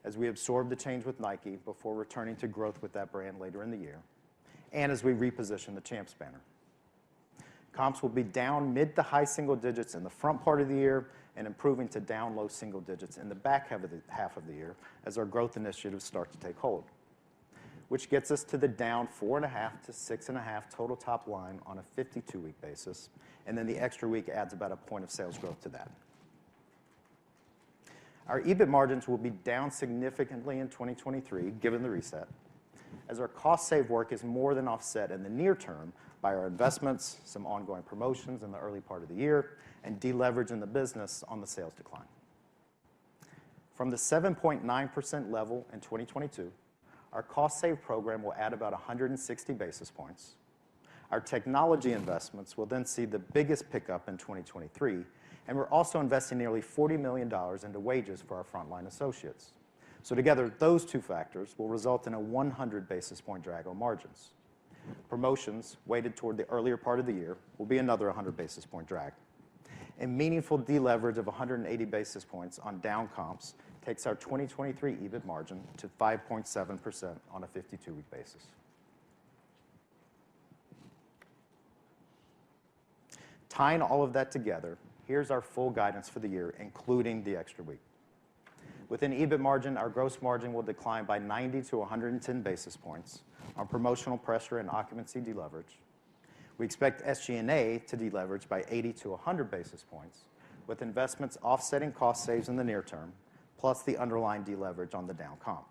as we absorb the change with Nike before returning to growth with that brand later in the year, and as we reposition the Champs banner. Comps will be down mid to high single digits in the front part of the year and improving to down low single digits in the back half of the year as our growth initiatives start to take hold, which gets us to the down 4.5% to 6.5% total top line on a 52-week basis, and then the extra week adds about a point of sales growth to that. Our EBIT margins will be down significantly in 2023, given the reset, as our cost save work is more than offset in the near term by our investments, some ongoing promotions in the early part of the year, and deleverage in the business on the sales decline. From the 7.9% level in 2022, our cost save program will add about 160 basis points. Our technology investments will then see the biggest pickup in 2023, and we're also investing nearly $40 million into wages for our frontline associates. So together, those two factors will result in a 100 basis point drag on margins. Promotions weighted toward the earlier part of the year will be another 100 basis point drag. And meaningful deleverage of 180 basis points on down comps takes our 2023 EBIT margin to 5.7% on a 52-week basis. Tying all of that together, here's our full guidance for the year, including the extra week. Within EBIT margin, our gross margin will decline by 90 to 110 basis points on promotional pressure and occupancy deleverage. We expect SG&A to deleverage by 80 to 100 basis points, with investments offsetting cost saves in the near term, plus the underlying deleverage on the down comp.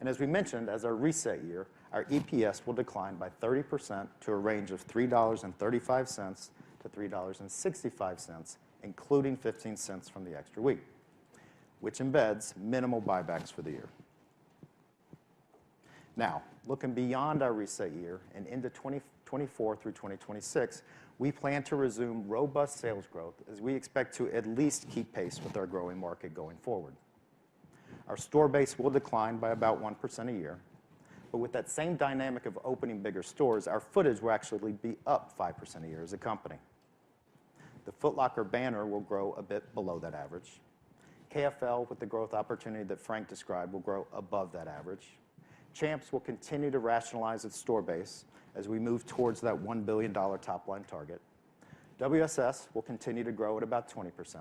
And as we mentioned, as our reset year, our EPS will decline by 30% to a range of $3.35 to $3.65, including 15 cents from the extra week, which embeds minimal buybacks for the year. Now, looking beyond our reset year and into 2024 through 2026, we plan to resume robust sales growth as we expect to at least keep pace with our growing market going forward. Our store base will decline by about 1% a year, but with that same dynamic of opening bigger stores, our footage will actually be up 5% a year as a company. The Foot Locker banner will grow a bit below that average. KFL, with the growth opportunity that Frank described, will grow above that average. Champs will continue to rationalize its store base as we move towards that $1 billion top-line target. WSS will continue to grow at about 20%,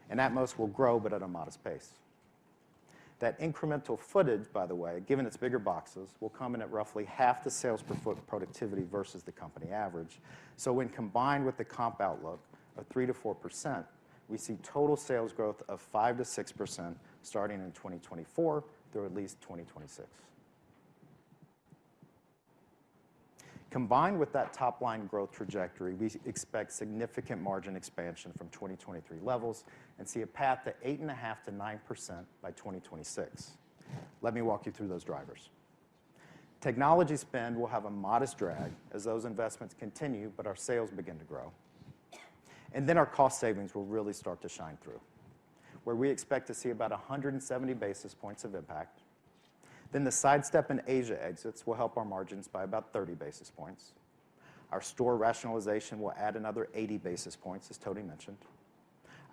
and Atmos will grow, but at a modest pace. That incremental footage, by the way, given its bigger boxes, will come in at roughly half the sales per foot productivity versus the company average. So when combined with the comp outlook of 3 to 4%, we see total sales growth of 5 to 6% starting in 2024 through at least 2026. Combined with that top-line growth trajectory, we expect significant margin expansion from 2023 levels and see a path to 8.5 to 9% by 2026. Let me walk you through those drivers. Technology spend will have a modest drag as those investments continue, but our sales begin to grow. And then our cost savings will really start to shine through, where we expect to see about 170 basis points of impact. Then the Sidestep and Asia exits will help our margins by about 30 basis points. Our store rationalization will add another 80 basis points, as Tony mentioned.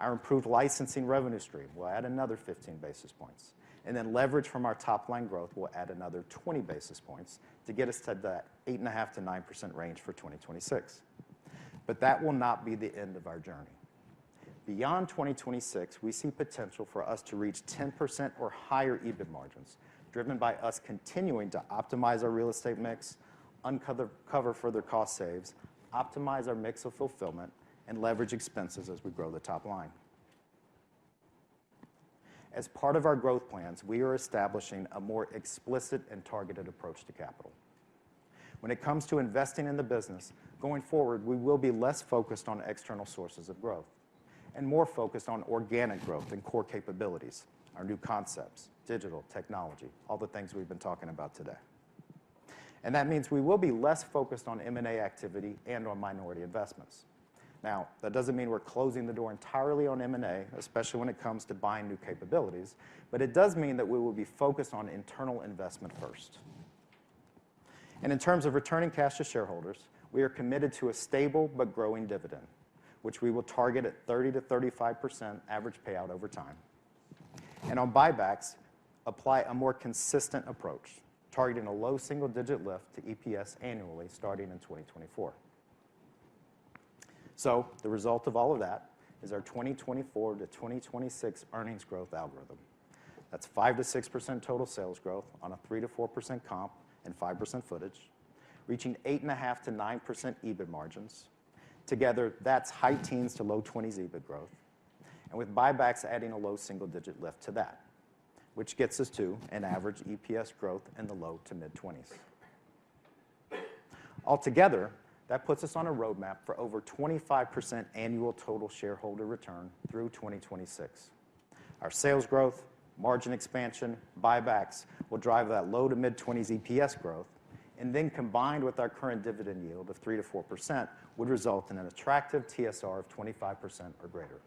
Our improved licensing revenue stream will add another 15 basis points. And then leverage from our top-line growth will add another 20 basis points to get us to that 8.5 to 9% range for 2026. But that will not be the end of our journey. Beyond 2026, we see potential for us to reach 10% or higher EBIT margins, driven by us continuing to optimize our real estate mix, uncover further cost saves, optimize our mix of fulfillment, and leverage expenses as we grow the top line. As part of our growth plans, we are establishing a more explicit and targeted approach to capital. When it comes to investing in the business, going forward, we will be less focused on external sources of growth and more focused on organic growth and core capabilities, our new concepts, digital, technology, all the things we've been talking about today. And that means we will be less focused on M&A activity and on minority investments. Now, that doesn't mean we're closing the door entirely on M&A, especially when it comes to buying new capabilities, but it does mean that we will be focused on internal investment first. And in terms of returning cash to shareholders, we are committed to a stable but growing dividend, which we will target at 30 to 35% average payout over time. And on buybacks, apply a more consistent approach, targeting a low single-digit lift to EPS annually starting in 2024. So the result of all of that is our 2024 to 2026 earnings growth algorithm. That's 5 to 6% total sales growth on a 3 to 4% comp and 5% footage, reaching 8.5 to 9% EBIT margins. Together, that's high teens to low 20s EBIT growth, and with buybacks adding a low single-digit lift to that, which gets us to an average EPS growth in the low to mid-20s. Altogether, that puts us on a roadmap for over 25% annual total shareholder return through 2026. Our sales growth, margin expansion, buybacks will drive that low to mid-20s EPS growth, and then combined with our current dividend yield of 3 to 4% would result in an attractive TSR of 25% or greater.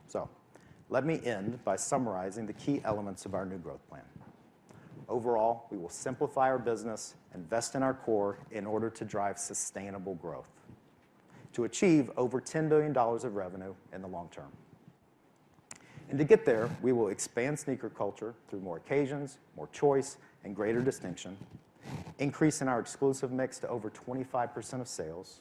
So let me end by summarizing the key elements of our new growth plan. Overall, we will simplify our business, invest in our core in order to drive sustainable growth, to achieve over $10 billion of revenue in the long term. And to get there, we will expand sneaker culture through more occasions, more choice, and greater distinction, increasing our exclusive mix to over 25% of sales,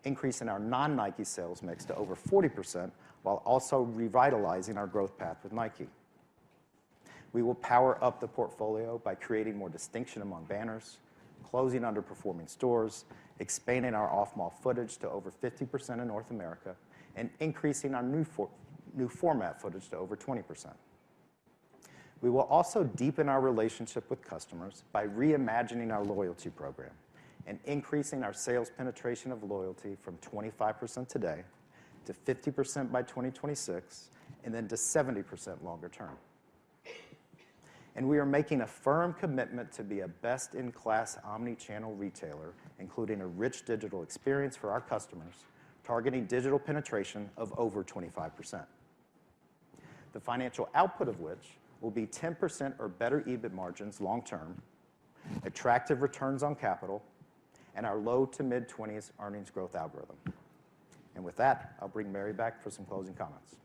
increasing our non-Nike sales mix to over 40%, while also revitalizing our growth path with Nike. We will power up the portfolio by creating more distinction among banners, closing underperforming stores, expanding our off-mall footage to over 50% in North America, and increasing our new format footage to over 20%. We will also deepen our relationship with customers by reimagining our loyalty program and increasing our sales penetration of loyalty from 25% today to 50% by 2026, and then to 70% longer term. And we are making a firm commitment to be a best-in-class omni-channel retailer, including a rich digital experience for our customers, targeting digital penetration of over 25%. The financial output of which will be 10% or better EBIT margins long term, attractive returns on capital, and our low to mid-20s earnings growth algorithm. And with that, I'll bring Mary back for some closing comments.